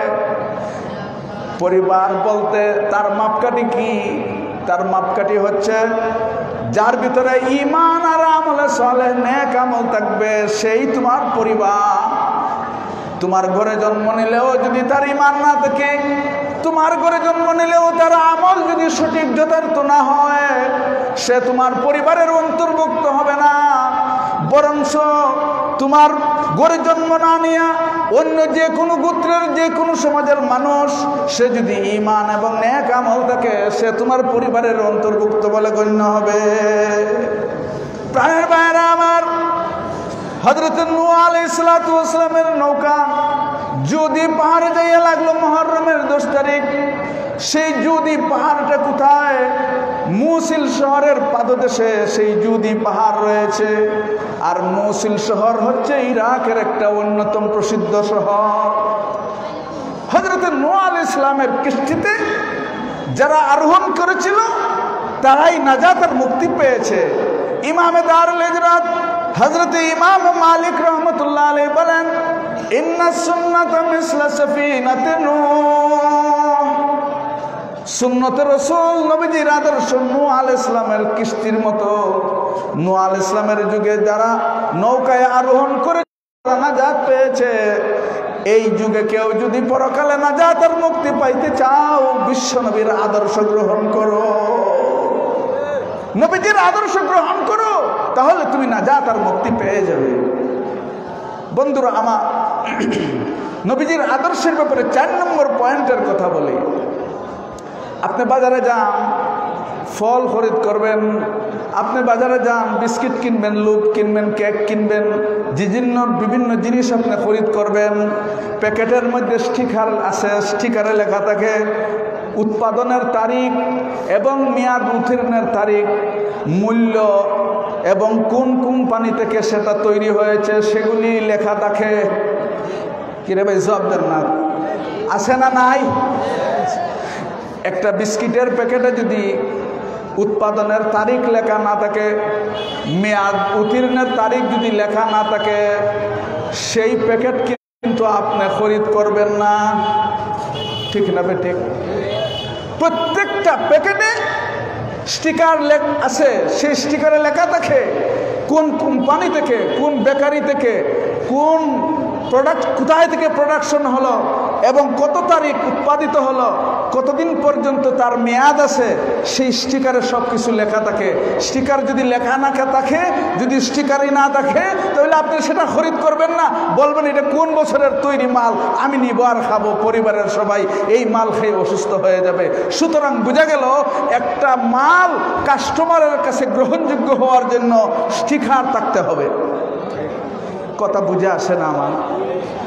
পরিবার বলতে তার মাপকাঠি কি? তার মাপকাঠি হচ্ছে যার ভিতরে ঈমান আর আমলে সালেহ নেক আমল থাকবে, সেই তোমার পরিবার। তোমার ঘরে জন্ম নিলেও যদি তার ঈমান না থাকে, তোমার ঘরে জন্ম নিলেও তার আমল যদি সঠিক যথার্থ না হয়, সে তোমার পরিবারের অন্তর্ভুক্ত হবে না। বরঞ্চ তোমার ঘরে জন্ম না নিয়ে অন্য যে কোনো গোত্রের যে কোনো সমাজের মানুষ, সে যদি ঈমান এবং নেক আমল থাকে, সে তোমার পরিবারের অন্তর্ভুক্ত বলে গণ্য হবে। প্রাণের ভাইয়েরা আমার, হযরত নূহ আলাইহিস সালামের নৌকা যদি পাহাড়ে যাইয়া লাগলো মুহররমের 10 তারিখ। সেই জুদি পাহাড়টা কোথায়? মুসিল শহরের পাদদেশে সেই জুদি পাহাড় রয়েছে। আর মুসিল শহর হচ্ছে ইরাকের একটা অন্যতম প্রসিদ্ধ শহর। হযরত নূহ আলাইহিস সালামের কিস্তিতে যারা আরোহণ করেছিল তারাই নাজাত আর মুক্তি পেয়েছে। ইমামে দারুল হিজরাত হযরত ইমাম মালিক রহমাতুল্লাহ আলাইহি বলেন, ইন্না সুন্নাতা মিসলা সাফিনাতি নূহ, সুন্নতে রাসূল নবীজির আদর্শ নূহ আলাইহিস সালামের কিস্তির মতো। নূহ আলাইহিস সালামের যুগে যারা নৌকায় আরোহণ করে নাজাত পেয়েছে, এই যুগে কেউ যদি পরকালে নাজাত আর মুক্তি পাইতে চাও, বিশ্ব নবীর আদর্শ গ্রহণ করো, নবীজির আদর্শ গ্রহণ করো, তাহলে তুমি নাজাত আর মুক্তি পেয়ে যাবে। বন্ধুরা আমার, নবীজির আদর্শের ব্যাপারে 4 নম্বর পয়েন্টের কথা বলি। আপনি বাজারে যান, ফল খরিদ করবেন, আপনি বাজারে যান, বিস্কিট কিনবেন, লুপ কিনবেন, কেক কিনবেন, বিভিন্ন জিনিস আপনি খরিদ করবেন। প্যাকেটের মধ্যে স্টিকার আছে, স্টিকারে লেখা থাকে উৎপাদনের তারিখ এবং মেয়াদ উত্তীর্ণের তারিখ, মূল্য এবং কোন কোম্পানি থেকে সেটা তৈরি হয়েছে সেগুলি লেখা থাকে। কিরে ভাই জবাব দেন না, আছে না নাই? একটা বিস্কিটের প্যাকেটে যদি উৎপাদনের তারিখ লেখা না থাকে, মেয়াদ উত্তীর্ণের তারিখ যদি লেখা না থাকে, সেই প্যাকেট কিন্তু আপনি খরিদ করবেন না। ঠিক না ঠিক? প্রত্যেকটা প্যাকেটে স্টিকার আছে, সেই স্টিকারে লেখা থাকে কোন কোম্পানি থেকে, কোন বেকারি থেকে, কোন প্রোডাক্ট কোথায় থেকে প্রোডাকশন হলো এবং কত তারিখ উৎপাদিত হলো, কতদিন পর্যন্ত তার মেয়াদ আছে, সেই স্টিকারে সব কিছু লেখা থাকে। স্টিকার যদি লেখা না থাকে, যদি স্টিকারই না থাকে, তাহলে আপনি সেটা খরিদ করবেন না, বলবেন এটা কোন বছরের তৈরি মাল, আমি নিব আর খাবো, পরিবারের সবাই এই মাল খেয়ে অসুস্থ হয়ে যাবে। সুতরাং বোঝা গেল একটা মাল কাস্টমারের কাছে গ্রহণযোগ্য হওয়ার জন্য স্টিকার থাকতে হবে। কথা বুঝে আসে না আমার?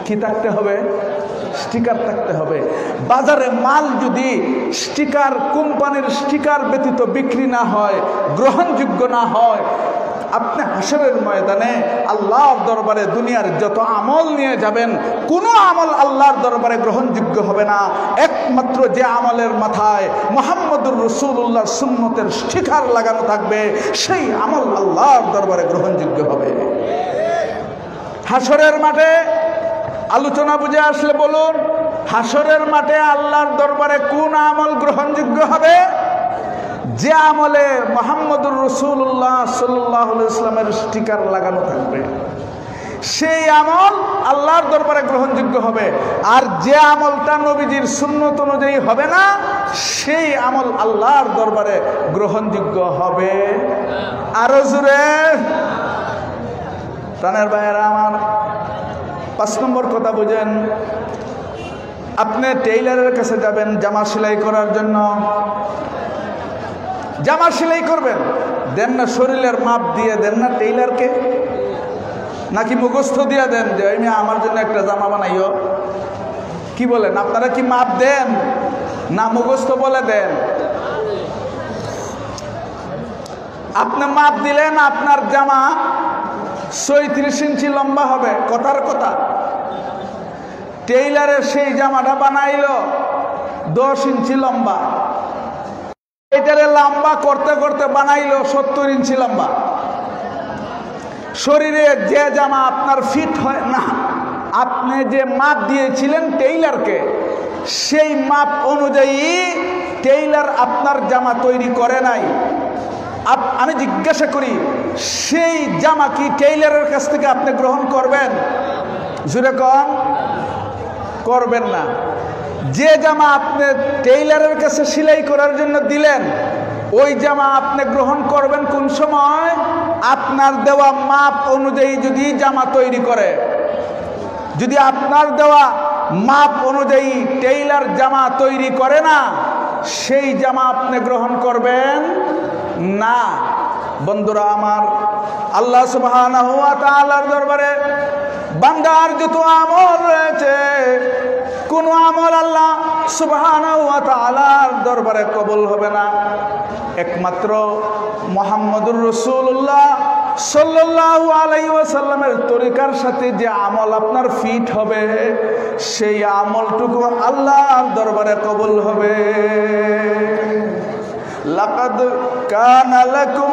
কি থাকতে হবে? স্টিকার থাকতে হবে। বাজারে মাল যদি স্টিকার, কোম্পানির স্টিকার ব্যতীত বিক্রি না হয়, গ্রহণযোগ্য না হয়, আপনি হাসরের ময়দানে আল্লাহর দরবারে দুনিয়ার যত আমল নিয়ে যাবেন, কোনো আমল আল্লাহর দরবারে গ্রহণযোগ্য হবে না। একমাত্র যে আমলের মাথায় মুহাম্মদুর রাসূলুল্লাহর সুন্নতের স্টিকার লাগানো থাকবে, সেই আমল আল্লাহর দরবারে গ্রহণযোগ্য হবে। হাসরের মাঠে আলোচনা বুঝে আসলে বলুন, হাসরের মাঠে আল্লাহর দরবারে কোন আমল গ্রহণযোগ্য হবে? যে আমলে মুহাম্মদুর রাসূলুল্লাহ সাল্লাল্লাহু আলাইহি ওয়াসাল্লামের স্টিকার লাগানো থাকবে, সেই আমল আল্লাহর দরবারে গ্রহণযোগ্য হবে। আর যে আমলটা নবীজির সুন্নত অনুযায়ী হবে না, সেই আমল আল্লাহর দরবারে গ্রহণযোগ্য হবে। আরো জোরে প্রাণের ভাইয়েরা আমার, 5 নম্বর কথা বুঝেন। আপনি টেইলারের কাছে যাবেন জামা সেলাই করার জন্য, জামা সেলাই করবেন, দেন না শরীরের মাপ দিয়ে দেন না টেইলারকে, নাকি মুখস্থ দিয়ে দেন যে আমি আমার জন্য একটা জামা বানাইও? কি বলেন আপনারা, কি মাপ দেন না মুখস্থ বলে দেন? আপনি মাপ দিলেন, আপনার জামা 36 ইঞ্চি লম্বা হবে, কথার কথা। টেইলারের সেই জামাটা বানাইলো 10 ইঞ্চি লম্বা, এটারে লম্বা করতে করতে বানাইলো 70 ইঞ্চি লম্বা। শরীরে যে জামা আপনার ফিট হয় না, আপনি যে মাপ দিয়েছিলেন টেইলারকে, সেই মাপ অনুযায়ী টেইলার আপনার জামা তৈরি করে নাই। আমি জিজ্ঞাসা করি, সেই জামা কি টেইলারের কাছ থেকে আপনি গ্রহণ করবেন? জুড়ে কন, করবেন না। যে জামা আপনি টেইলারের কাছে সেলাই করার জন্য দিলেন, ওই জামা আপনি গ্রহণ করবেন কোন সময়? আপনার দেওয়া মাপ অনুযায়ী যদি জামা তৈরি করে। যদি আপনার দেওয়া মাপ অনুযায়ী টেইলার জামা তৈরি করে না, সেই জামা আপনি গ্রহণ করবেন না। বন্ধুরা আমার, আল্লাহ সুবহানাহু ওয়া তাআলার দরবারে বান্দার যত আমল রয়েছে, কোন আমল আল্লাহ সুবহানাহু ওয়া তাআলার দরবারে কবুল হবে না। একমাত্র মুহাম্মদুর রাসূলুল্লাহ সাল্লাল্লাহু আলাইহি ওয়াসাল্লামের তরিকার সাথে যে আমল আপনার ফিট হবে, সেই আমলটুকু আল্লাহর দরবারে কবুল হবে। লাকাদ কানা লাকুম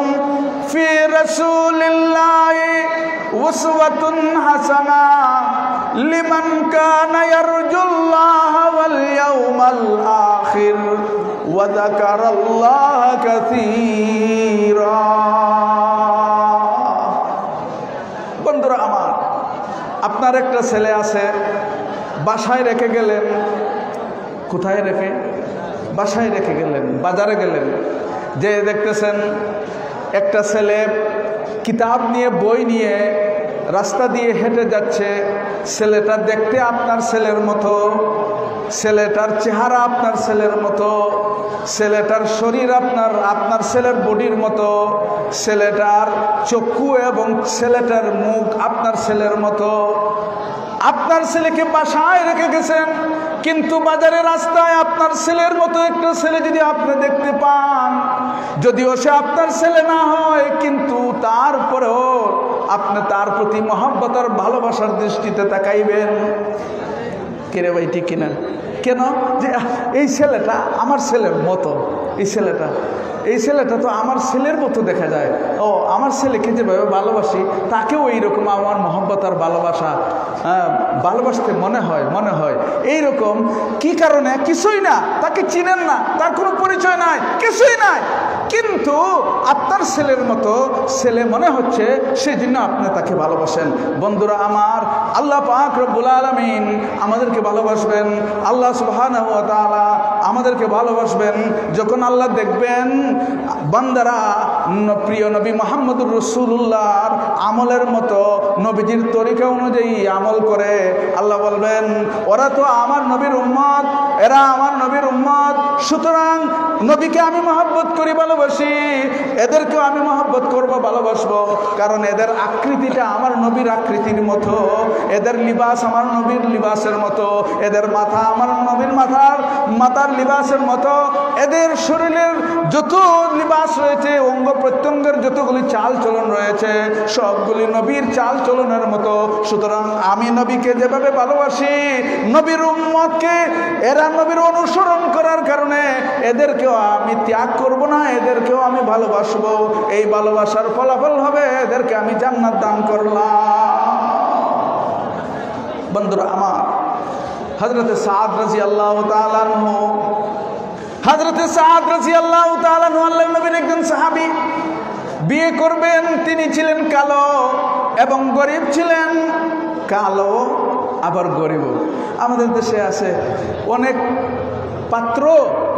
ফি রাসূলিল্লাহি উসওয়াতুন হাসানা লিমান কানা ইয়ারজুল্লাহ ওয়াল ইয়াউমাল আখির ওয়া যাকারাল্লাহ কাসীরা। বন্ধুরা আমার, আপনার একটা ছেলে আছে, বাসায় রেখে গেলেন। কোথায় রেখে? বাসায় রেখে গেলেন, বাজারে গেলেন, যে দেখতেছেন একটা ছেলে কিতাব নিয়ে, বই নিয়ে রাস্তা দিয়ে হেঁটে যাচ্ছে। ছেলেটা দেখতে আপনার ছেলের মতো, ছেলেটার চেহারা আপনার ছেলের মতো, ছেলেটার শরীর আপনার ছেলের বডির মতো, ছেলেটার চক্ষু এবং ছেলেটার মুখ আপনার ছেলের মতো। আপনার ছেলেকে বাসায় রেখে গেছেন, কিন্তু বাজারে রাস্তায় আপনার ছেলের মতো একটা ছেলে যদি আপনি দেখতে পান, যদিও সে আপনার ছেলে না হয়, কিন্তু তারপরেও আপনি তার প্রতি মহব্বত আর ভালোবাসার দৃষ্টিতে তাকাইবেন। কিরে ভাই, ঠিক কিনা? কেন? যে এই ছেলেটা আমার ছেলের মতো, এই ছেলেটা তো আমার ছেলের মতো দেখা যায়। ও আমার ছেলেকে যেভাবে ভালোবাসি, তাকেও এইরকম আমার মহব্বত আর ভালোবাসতে মনে হয় এইরকম। কি কারণে? কিছুই না, তাকে চিনেন না, তার কোনো পরিচয় নাই, কিছুই নাই, কিন্তু আপনার ছেলের মতো ছেলে মনে হচ্ছে, সেই জন্য আপনি তাকে ভালোবাসেন। বন্ধুরা আমার, আল্লাহ পাক রব্বুল আলামিন আমাদেরকে ভালোবাসবেন, আল্লাহ সুবহানাহু ওয়া তাআলা আমাদেরকে ভালোবাসবেন। যখন আল্লাহ দেখবেন বান্দারা প্রিয় নবী মুহাম্মদুর রাসূলুল্লাহর আমলের মতো নবীজির তরিকা অনুযায়ী আমল করে, আল্লাহ বলবেন ওরা তো আমার নবীর উম্মত, এরা আমার নবীর উম্মত, সুতরাং নবীকে আমি মহব্বত করি, ভালোবাসি, এদেরকেও আমি মহব্বত করব, ভালোবাসবো, কারণ এদের আকৃতিটা আমার নবীর আকৃতির মতো, এদের লিবাস আমার নবীর লিবাসের মতো, এদের মাথা আমার নবীর মাথার লিবাসের মতো, এদের শরীরের যত লিবাস রয়েছে, অঙ্গ প্রত্যঙ্গের যতগুলি চাল চলন রয়েছে, সবগুলি নবীর চাল চলনের মতো। সুতরাং আমি নবীকে যেভাবে ভালোবাসি, নবীর উম্মতকে এরা নবীর অনুসরণ করার কারণে এদেরকেও আমি ত্যাগ করব না, এদেরকেও আমি ভালোবাসবো। এই ভালোবাসার ফলাফল হবে এদেরকে আমি জান্নাত দান করলাম। বন্ধুরা আমার, হযরতে সাদ রাদিয়াল্লাহু তাআলা আনহু, হযরতে সাদ রাদিয়াল্লাহু তাআলা আনহু আল্লাহর নবীর একজন সাহাবী, বিয়ে করবেন, তিনি ছিলেন কালো এবং গরিব ছিলেন, কালো আবার গরিব। আমাদের দেশে আছে অনেক পাত্র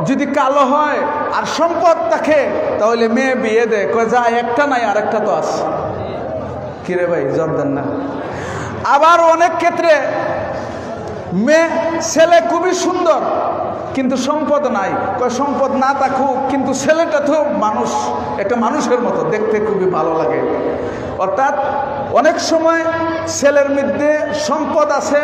যদি কালো হয় আর সম্পদ থাকে তাহলে মেয়ে বিয়ে দেয়, কয় যা একটা নাই আরেকটা তো আছে, কিরে ভাই জব দেন না। আবার অনেক ক্ষেত্রে মেয়ে ছেলে খুবই সুন্দর কিন্তু সম্পদ নাই, কয় সম্পদ না থাকুক কিন্তু ছেলেটা তো মানুষ, একটা মানুষের মতো দেখতে খুবই ভালো লাগে। অর্থাৎ অনেক সময় ছেলের মধ্যে সম্পদ আছে,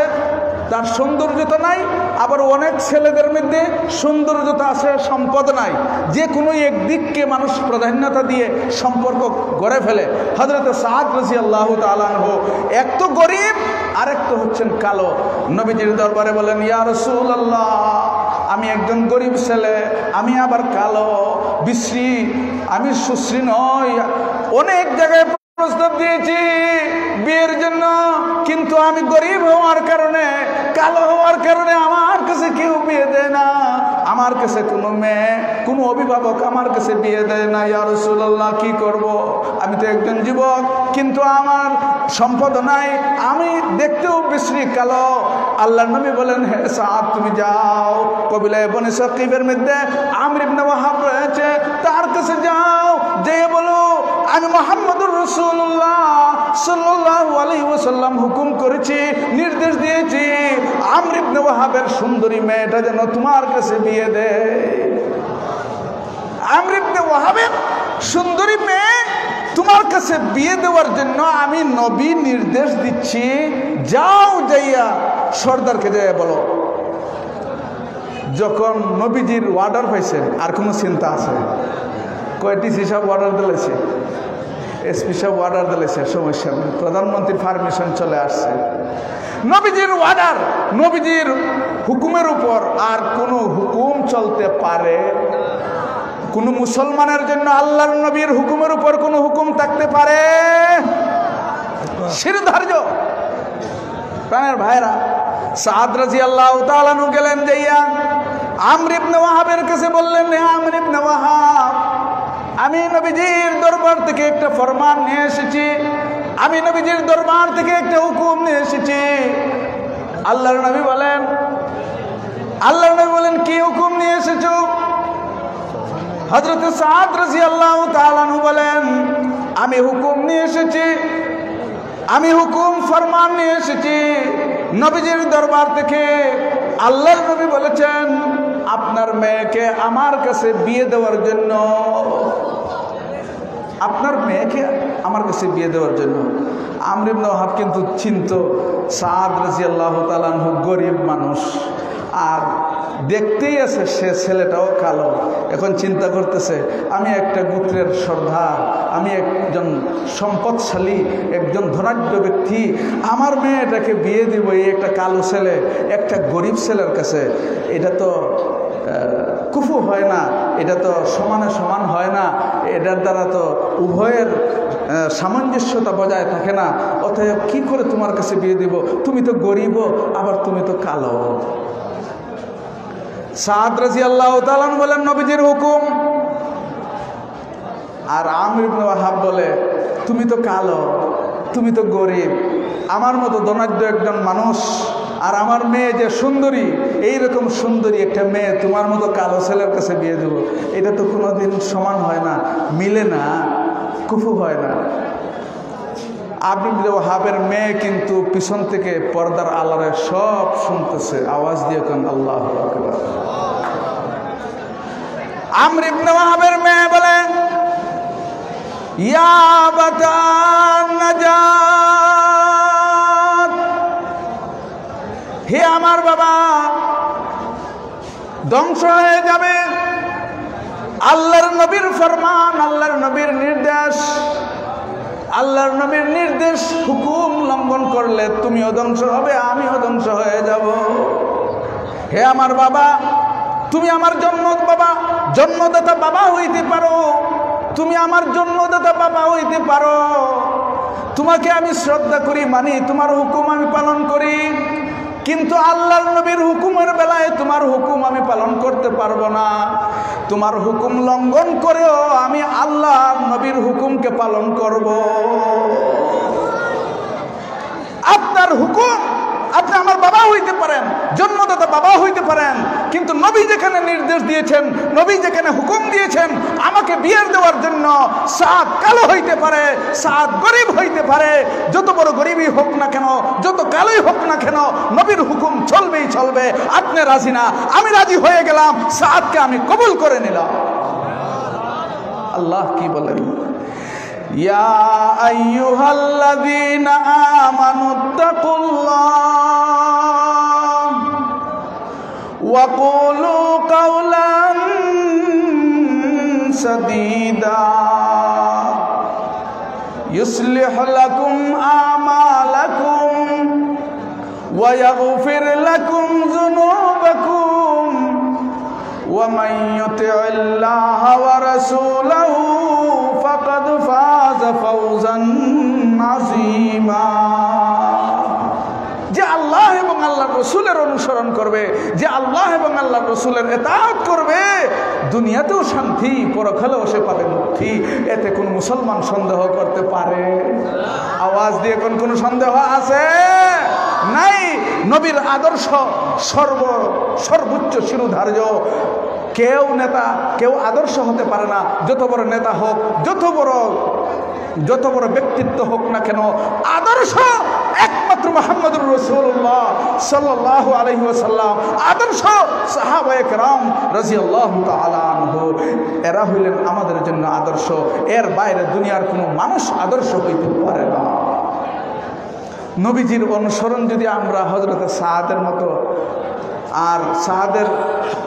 তার সৌন্দর্যতা নাই, আবার অনেক ছেলেদের মধ্যে সৌন্দর্যতা আছে, সম্পদ নাই। যে কোনো একদিককে মানুষ প্রাধান্যতা দিয়ে সম্পর্ক গড়ে ফেলে। হযরতে সাদ রাদিয়াল্লাহু তাআলা আনহু এক তো গরিব, আরেক তো হচ্ছেন কালো। নবীজির দরবারে বলেন, ইয়া রাসূলুল্লাহ, আমি একজন গরিব ছেলে, আমি আবার কালো, বিশ্রী, আমি সুশ্রী নই, অনেক জায়গায় প্রস্তাব দিয়েছি বিয়ের জন্য, কিন্তু আমি গরিব হওয়ার কারণে, কালো হওয়ার কারণে আমার কাছে কেউ বিয়ে দেয় না, আমার কাছে কোনো মেয়ে, কোনো অভিভাবক আমার কাছে বিয়ে দেয় না। ইয়া রাসূলুল্লাহ, কি করব? আমি তো একজন যুবক, কিন্তু আমার সম্পদ নাই, আমি দেখতেও বিশ্রী কালো। আল্লাহর নবী বলেন, হে সাদ, তুমি যাও, কবিলায়ে বনি সাকিবের মধ্যে আমর ইবনে ওয়াহাব রয়েছে, তার কাছে যাও, যেয়ে বলো আমি মুহাম্মদুর রাসূলুল্লাহ সাল্লাল্লাহু আলাইহি ওয়াসাল্লাম হুকুম করেছি, নির্দেশ দিয়েছি, আমর ইবনে ওয়াহাবের সুন্দরী মেয়েটা যেন তোমার কাছে বিয়ে দেয়। আমর ইবনে ওয়াহাবের সুন্দরী মেয়ে তোমার কাছে বিয়ে দেওয়ার জন্য আমি নবী নির্দেশ দিচ্ছি, যাও, যাইয়া সর্দারকে যাইয়া বলো। যখন নবীজির অর্ডার পাইছেন, আর কোনো চিন্তা আছে? কয়টি হিসাব অর্ডার দিলেছে, এসপি সাহেব অর্ডার দিলেছে, সমস্যা নেই, প্রধানমন্ত্রীর পারমিশন চলে আসছে। নবীজির অর্ডার, নবীজির হুকুমের উপর আর কোনো হুকুম চলতে পারে? কোন মুসলমানের জন্য আল্লাহর নবীর হুকুমের উপর কোন হুকুম থাকতে পারে? শিরধার্য। প্রাণের ভাইরা, সাদ রাদিয়াল্লাহু তাআলা আনহু গেলেন, যাইয়া আমর ইবনে ওয়াহাবের কাছে বললেন, হে আমর ইবনে ওয়াহাব, আমি নবীজির দরবার থেকে একটা ফরমান নিয়ে এসেছি, আমি নবীজির দরবার থেকে একটা হুকুম নিয়ে এসেছি। আল্লাহর নবী বলেন, কি হুকুম নিয়ে এসেছো? হযরত সাদ রাদিয়াল্লাহু তাআলা আনহু বলেন, আমি হুকুম নিয়ে এসেছি, আমি হুকুম ফরমান নিয়ে এসেছি নবীজির দরবার থেকে। আল্লাহর নবী বলেছেন আপনার মেয়েকে আমার কাছে বিয়ে দেওয়ার জন্য, আপনার মেয়েকে আমার কাছে বিয়ে দেওয়ার জন্য। আমর ইবনে ওয়াহাব কিন্তু চিন্তা, সাদ রাদিয়াল্লাহু তাআলা আনহু গরিব মানুষ, আর দেখতেই আছে সে ছেলেটাও কালো। এখন চিন্তা করতেছে, আমি একটা গোত্রের সর্দার, আমি একজন সম্পদশালী, একজন ধনাঢ্য ব্যক্তি, আমার মেয়েটাকে বিয়ে দিব এই একটা কালো ছেলে একটা গরিব ছেলের কাছে, এটা তো কুফু হয় না, এটা তো সমানে সমান হয় না, এটার দ্বারা তো উভয়ের সামঞ্জস্যতা বজায় থাকে না। অতএব কি করে তোমার কাছে বিয়ে দিব? তুমি তো গরিব, আবার তুমি তো কালো। সাদ রাদিয়াল্লাহু তাআলা বলেন, নবীজির হুকুম। আর আমর ইবনে ওয়াহাব বলে, তুমি তো কালো, তুমি তো গরিব, আমার মতো ধনাঢ্য একজন মানুষ আর আমার মেয়ে যে সুন্দরী, এইরকম সুন্দরী একটা মেয়ে তোমার মতো কালো ছেলের কাছে বিয়ে দেবো, এটা তো কোনোদিন সমান হয় না, মিলে না, কুফু হয় না। ইবনে ওয়াহাবের মেয়ে কিন্তু পিছন থেকে পর্দার আড়ালে সব শুনতেছে, আওয়াজ দিয়ে কোন আল্লাহু আকবার। আমর ইবনে ওয়াহাবের মেয়ে বলে, ইয়া বাতান নাজাত, হে আমার বাবা, ধ্বংস হয়ে যাবে। আল্লাহর নবীর ফরমান, আল্লাহর নবীর নির্দেশ, আল্লাহর নবীর নির্দেশ হুকুম লঙ্ঘন করলে তুমিও ধ্বংস হবে, আমিও ধ্বংস হয়ে যাব। হে আমার বাবা, তুমি আমার জন্মদাতা বাবা হইতে পারো, তুমি আমার জন্মদাতা বাবা হইতে পারো, তোমাকে আমি শ্রদ্ধা করি, মানি, তোমার হুকুম আমি পালন করি, কিন্তু আল্লাহর নবীর হুকুমের বেলায় তোমার হুকুম আমি পালন করতে পারবো না। তোমার হুকুম লঙ্ঘন করেও আমি আল্লাহর নবীর হুকুমকে পালন করব। আপনার হুকুম, আপনি আমার বাবা হইতে পারেন, জন্মদাতা বাবা হইতে পারেন, কিন্তু নবী যেখানে নির্দেশ দিয়েছেন, নবী যেখানে হুকুম দিয়েছেন আমাকে বিয়ে দেওয়ার জন্য, সাদ কালো হইতে পারে, সাদ গরিব হইতে পারে, যত বড় গরিবই হোক না কেন, যত কালোই হোক না কেন, নবীর হুকুম চলবেই চলবে। আপনি রাজি না, আমি রাজি হয়ে গেলাম, সাদকে আমি কবুল করে নিলাম। আল্লাহ কি বলেন, ইয়া আইয়ুহাল্লাযীনা আমানুত্তাকুল্লাহ ওয়া কুলু কাওলান সাদীদা ইউসলিহ লাকুম আমালাকুম ওয়া ইয়াগফির লাকুম যুনুবাকুম ওয়া মান ইউতি'িল্লাহ ওয়া রাসূলাহু ফাকাদ ফাযা ফাওজান আযীমা। যে আল্লাহ এবং আল্লাহর রাসূলের অনুসরণ করবে, যে আল্লাহ এবং আল্লাহর রাসূলের ইতাআত করবে, দুনিয়াতেও শান্তি, পরকালেও সে পাবে মুক্তি। এতে কোন মুসলমান সন্দেহ করতে পারে? আওয়াজ দিয়ে কোন সন্দেহ আছে? নাই। নবীর আদর্শ সর্বোচ্চ শিরোধার্য। কেউ নেতা, কেউ আদর্শ হতে পারে না, যত বড় নেতা হোক, যত বড় ব্যক্তিত্ব হোক না কেন, আদর্শ একমাত্র মুহাম্মদুর রাসূলুল্লাহ সাল্লাল্লাহু আলাইহি ওয়াসাল্লাম, আদর্শ সাহাবায়ে কেরাম রাদিয়াল্লাহু তাআলা আনহু, এরা হইলেন আমাদের জন্য আদর্শ। এর বাইরে দুনিয়ার কোনো মানুষ আদর্শ হইতে পারে না। নবীজির অনুসরণ যদি আমরা হযরত সাদের মতো আর সাদের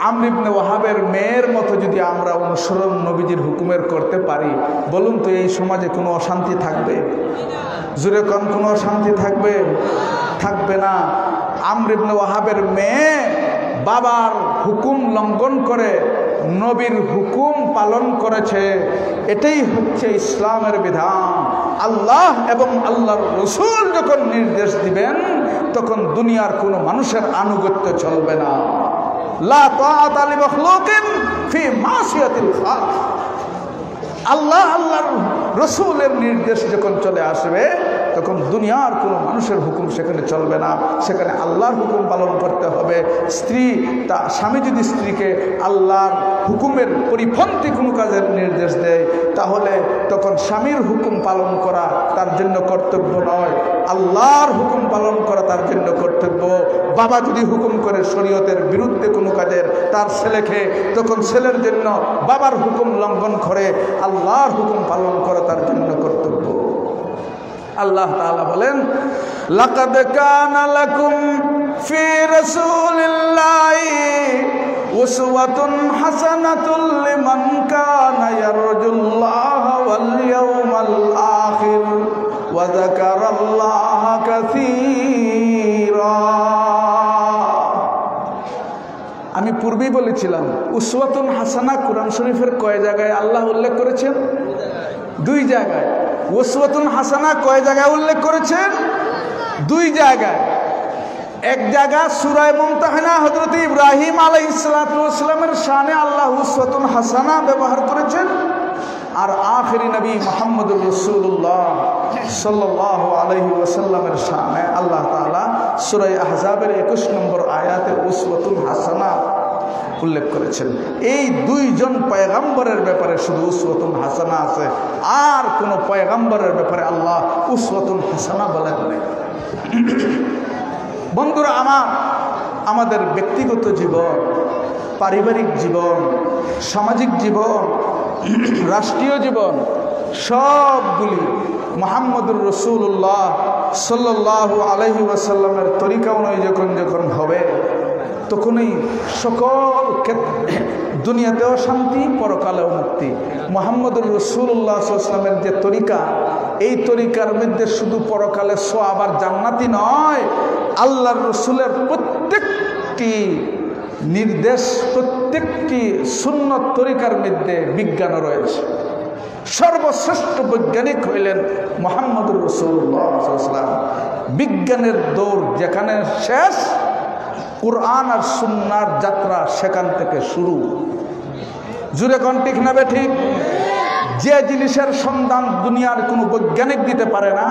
আমর ইবনে ওয়াহাবের মেয়ের মতো যদি আমরা অনুসরণ নবীজির হুকুমের করতে পারি, বলুন তো এই সমাজে কোনো অশান্তি থাকবে? জুরে কোন কোনো অশান্তি থাকবে? থাকবে না। আমর ইবনে ওয়াহাবের মেয়ে বাবার হুকুম লঙ্ঘন করে নবীর হুকুম পালন করেছে। এটাই হচ্ছে ইসলামের বিধান। আল্লাহ এবং আল্লাহর রাসূল যখন নির্দেশ দিবেন তখন দুনিয়ার কোনো মানুষের আনুগত্য চলবে না। লা তাআতা লি মাখলুকিন ফি মাসিয়াতিল খালিক। আল্লাহর রাসূলের নির্দেশ যখন চলে আসবে তখন দুনিয়ার কোনো মানুষের হুকুম সেখানে চলবে না, সেখানে আল্লাহর হুকুম পালন করতে হবে। স্বামী যদি স্ত্রীকে আল্লাহর হুকুমের পরিপন্থী কোনো কাজের নির্দেশ দেয় তাহলে তখন স্বামীর হুকুম পালন করা তার জন্য কর্তব্য নয়, আল্লাহর হুকুম পালন করা তার জন্য কর্তব্য। বাবা যদি হুকুম করে শরীয়তের বিরুদ্ধে কোনো কাজের তার ছেলেকে, তখন ছেলের জন্য বাবার হুকুম লঙ্ঘন করে আল্লাহর হুকুম পালন করা তার জন্য কর্তব্য। আল্লাহ তাআলা বলেন, লাকাদ কানা লাকুম ফি রাসূলিল্লাহি উসওয়াতুন হাসানাতুল লিমান কানা ইয়ারজুল্লাহা ওয়াল ইয়াউমাল আখির ওয়া যাকারাল্লাহা কাসীরা। আমি পূর্বেই বলেছিলাম উসওয়াতুন হাসানা কোরআন শরীফের কয় জায়গায় আল্লাহ উল্লেখ করেছেন? 2 জায়গায়। উসওয়াতুন হাসানা কয় জায়গায় উল্লেখ করেছেন? 2 জায়গায়। এক জায়গা সূরা মুমতাহানা হযরত ইব্রাহিম আলাইহিস সালাতু ওয়াস সালামের শানে আল্লাহ উসওয়াতুন হাসানা ব্যবহার করেছেন, আর আখেরি নবী মুহাম্মদুর রাসূলুল্লাহ সাল্লাল্লাহু আলাইহি ওয়াসাল্লামের শানে আল্লাহ তাআলা সূরা আহজাবের 21 নম্বর আয়াতে উসওয়াতুল হাসানা উল্লেখ করেছেন। এই দুইজন পয়গম্বরের ব্যাপারে শুধু উসওয়াতুল হাসানা আছে, আর কোন পয়গম্বরের ব্যাপারে আল্লাহ উসওয়াতুল হাসানা বলেন নাই। বন্ধুরা আমার, আমাদের ব্যক্তিগত জীবন, পারিবারিক জীবন, সামাজিক জীবন, রাষ্ট্রীয় জীবন সবগুলি মুহাম্মদুর রাসূলুল্লাহ সাল্লাল্লাহু আলাইহি ওয়াসাল্লামের তরিকা অনুযায়ী যখন হবে, তখনই সকল ক্ষেত্রে দুনিয়াতেও শান্তি, পরকালেও মুক্তি। মুহাম্মদুর রাসূলুল্লাহ সাল্লাল্লাহু আলাইহি ওয়াসাল্লামের যে তরিকা, এই তরিকার মধ্যে শুধু পরকালে সওয়াব আর জান্নাতি নয়, আল্লাহর রাসূলের প্রত্যেকটি নির্দেশ, প্রত্যেকটি সুন্নত তরিকার মধ্যে বিজ্ঞানও রয়েছে। সর্বশ্রেষ্ঠ বৈজ্ঞানিক হইলেন মুহাম্মদুর রাসূলুল্লাহ সাল্লাল্লাহু আলাইহি ওয়াসাল্লাম। বিজ্ঞানের দৌড় যেখানে শেষ, কুরআন আর সুন্নাহর যাত্রা সেখান থেকে শুরু। জুড়ে কোন ঠিক না বেঠিক? যে জিনিসের সন্ধান দুনিয়ার কোনো বৈজ্ঞানিক দিতে পারে না,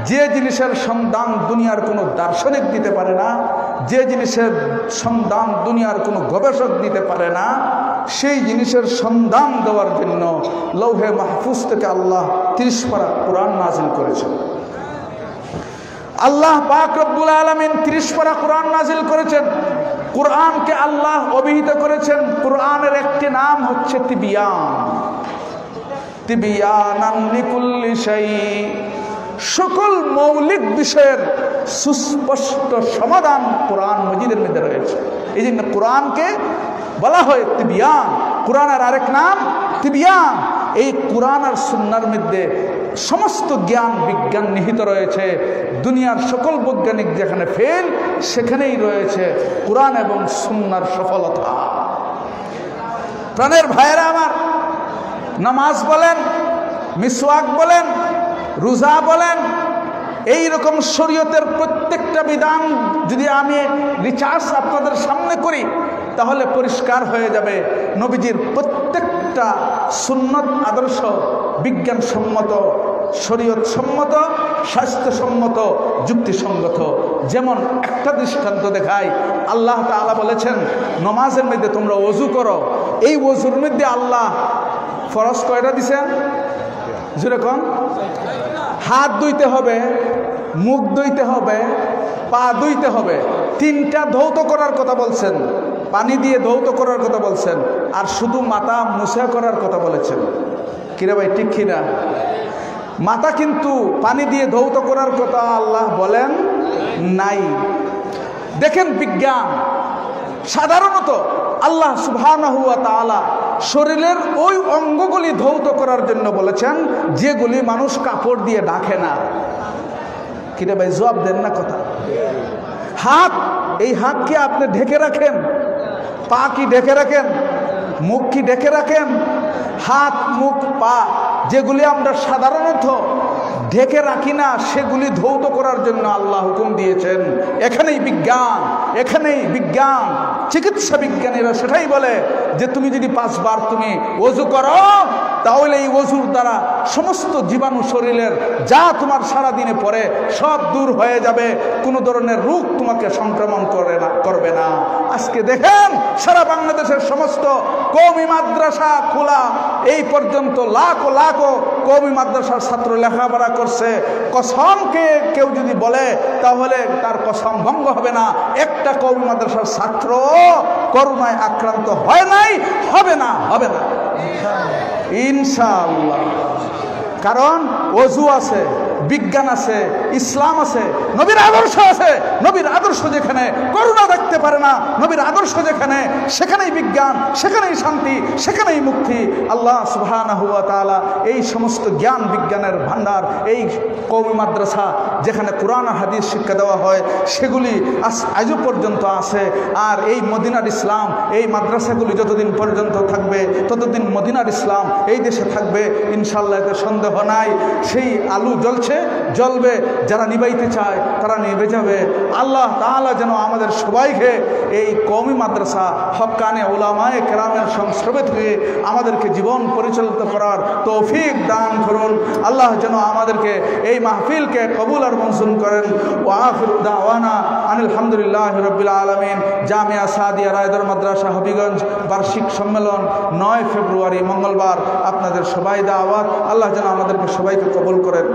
যে জিনিসের সন্ধান দুনিয়ার কোনো দার্শনিক দিতে পারে না, যে জিনিসের সন্ধান দুনিয়ার কোনো গবেষক দিতে পারে না, সেই জিনিসের সন্ধান দেওয়ার জন্য লৌহে মাহফুজ থেকে আল্লাহ 30 পারা কোরআন নাজিল করেছেন। আল্লাহ পাক রব্বুল আলামিন 30 পারা কোরআন নাজিল করেছেন। কোরআনকে আল্লাহ অভিহিত করেছেন, কোরআনের একটি নাম হচ্ছে তিবিয়ান। তিবিয়ানান লিকুল্লি শাই, সকল মৌলিক বিষয়ের সুস্পষ্ট সমাধান কোরআন মজিদের মধ্যে রয়েছে। এই জন্য কোরআনকে বলা হয় তিবিয়ান। কোরআনের আরেক নাম তিবিয়ান। এই কোরআন আর সুন্নাহর মধ্যে সমস্ত জ্ঞান বিজ্ঞান নিহিত রয়েছে। দুনিয়ার সকল বৈজ্ঞানিক যেখানে ফেল, সেখানেই রয়েছে কোরআন এবং সুন্নাহর সফলতা। প্রাণের ভাইয়েরা আমার, নামাজ বলেন, মিসওয়াক বলেন, রোজা বলেন, এই রকম শরীয়তের প্রত্যেকটা বিধান যদি আমি রিসার্চ আপনাদের সামনে করি, তাহলে পরিষ্কার হয়ে যাবে নবীজির প্রত্যেকটা সুন্নত আদর্শ বিজ্ঞানসম্মত, শরীয়ত সম্মত, স্বাস্থ্যসম্মত, যুক্তিসঙ্গত। যেমন একটা দৃষ্টান্ত দেখায়, আল্লাহ তাআলা বলেছেন নমাজের মধ্যে তোমরা ওযু করো। এই ওযুর মধ্যে আল্লাহ ফরজ কয়টা দিছেন? যেরকম হাত ধুইতে হবে, মুখ ধুইতে হবে, পা ধুইতে হবে। 3টা ধৌত করার কথা বলছেন, পানি দিয়ে ধৌত করার কথা বলছেন, আর শুধু মাথা মুছা করার কথা বলেছেন। কিরে ভাই, ঠিক কিনা? মাথা কিন্তু পানি দিয়ে ধৌত করার কথা আল্লাহ বলেন নাই। দেখেন বিজ্ঞান, সাধারণত আল্লাহ সুবহানাহু ওয়া তাআলা শরীরের ওই অঙ্গগুলি ধৌত করার জন্য বলেছেন যেগুলি মানুষ কাপড় দিয়ে ঢাকে না। কিরে ভাই, জবাব দেন না কথা। হাত, এই হাত কি আপনি ঢেকে রাখেন? পা কি ঢেকে রাখেন? মুখ কি ঢেকে রাখেন? হাত, মুখ, পা যেগুলি আমরা সাধারণত ঢেকে রাখি না, সেগুলি ধৌত করার জন্য আল্লাহ হুকুম দিয়েছেন। এখানেই বিজ্ঞান, এখানেই বিজ্ঞান। চিকিৎসা বিজ্ঞানীরা সেটাই বলে যে তুমি যদি 5 বার তুমি ওযু করো, তাহলে এই ওযুর দ্বারা সমস্ত জীবাণু শরীরের যা তোমার সারাদিনে পড়ে সব দূর হয়ে যাবে, কোনো ধরনের রোগ তোমাকে সংক্রমণ করবে না। আজকে দেখেন সারা বাংলাদেশের সমস্ত কওমি মাদ্রাসা খোলা, এই পর্যন্ত লাখো লাখো কওমি মাদ্রাসার ছাত্র লেখাপড়া করছে। কসমকে কেউ যদি বলে তাহলে তার কসম ভঙ্গ হবে না। একটা কওমি মাদ্রাসার ছাত্র করোনায় আক্রান্ত হয় নাই, হবে না, হবে না ইনশাআল্লাহ। কারণ ওযু আছে, বিজ্ঞান আছে, ইসলাম আছে, নবীর আদর্শ আছে। নবীর আদর্শ যেখানে করুণা দেখতে পারে না, নবীর আদর্শ যেখানে, সেখানেই বিজ্ঞান, সেখানেই শান্তি, সেখানেই মুক্তি। আল্লাহ সুবহানাহু ওয়া তাআলা এই সমস্ত জ্ঞান বিজ্ঞানের ভান্ডার, এই কওমি মাদ্রাসা যেখানে কোরআন আর হাদিস শিক্ষা দেওয়া হয়, সেগুলি আজও পর্যন্ত আছে। আর এই মদিনার ইসলাম, এই মাদ্রাসাগুলি যতদিন পর্যন্ত থাকবে ততদিন মদিনার ইসলাম এই দেশে থাকবে ইনশাআল্লাহ, এতে সন্দেহ নাই। সেই আলু জ্বলছে, জ্বলবে, যারা নিবাইতে চায় তারা নিভে যাবে। আল্লাহ তাআলা যেন আমাদের সবাইকে এই কওমি মাদ্রাসা হক্কানে উলামায়ে কেরামের সংস্রবে থেকে আমাদেরকে জীবন পরিচালিত করার তৌফিক দান করুন। আল্লাহ যেন আমাদেরকে এই মাহফিলকে কবুল আর মঞ্জুর করেন। ওয়া আখিরু দাওয়ানা আনিল হামদুলিল্লাহি রাব্বিল আলামিন। জামিয়া সাদিয়া রায়দার মাদ্রাসা হবিগঞ্জ বার্ষিক সম্মেলন 9 ফেব্রুয়ারি মঙ্গলবার। আপনাদের সবাই দাওয়াত। আল্লাহ যেন আমাদেরকে সবাইকে কবুল করেন।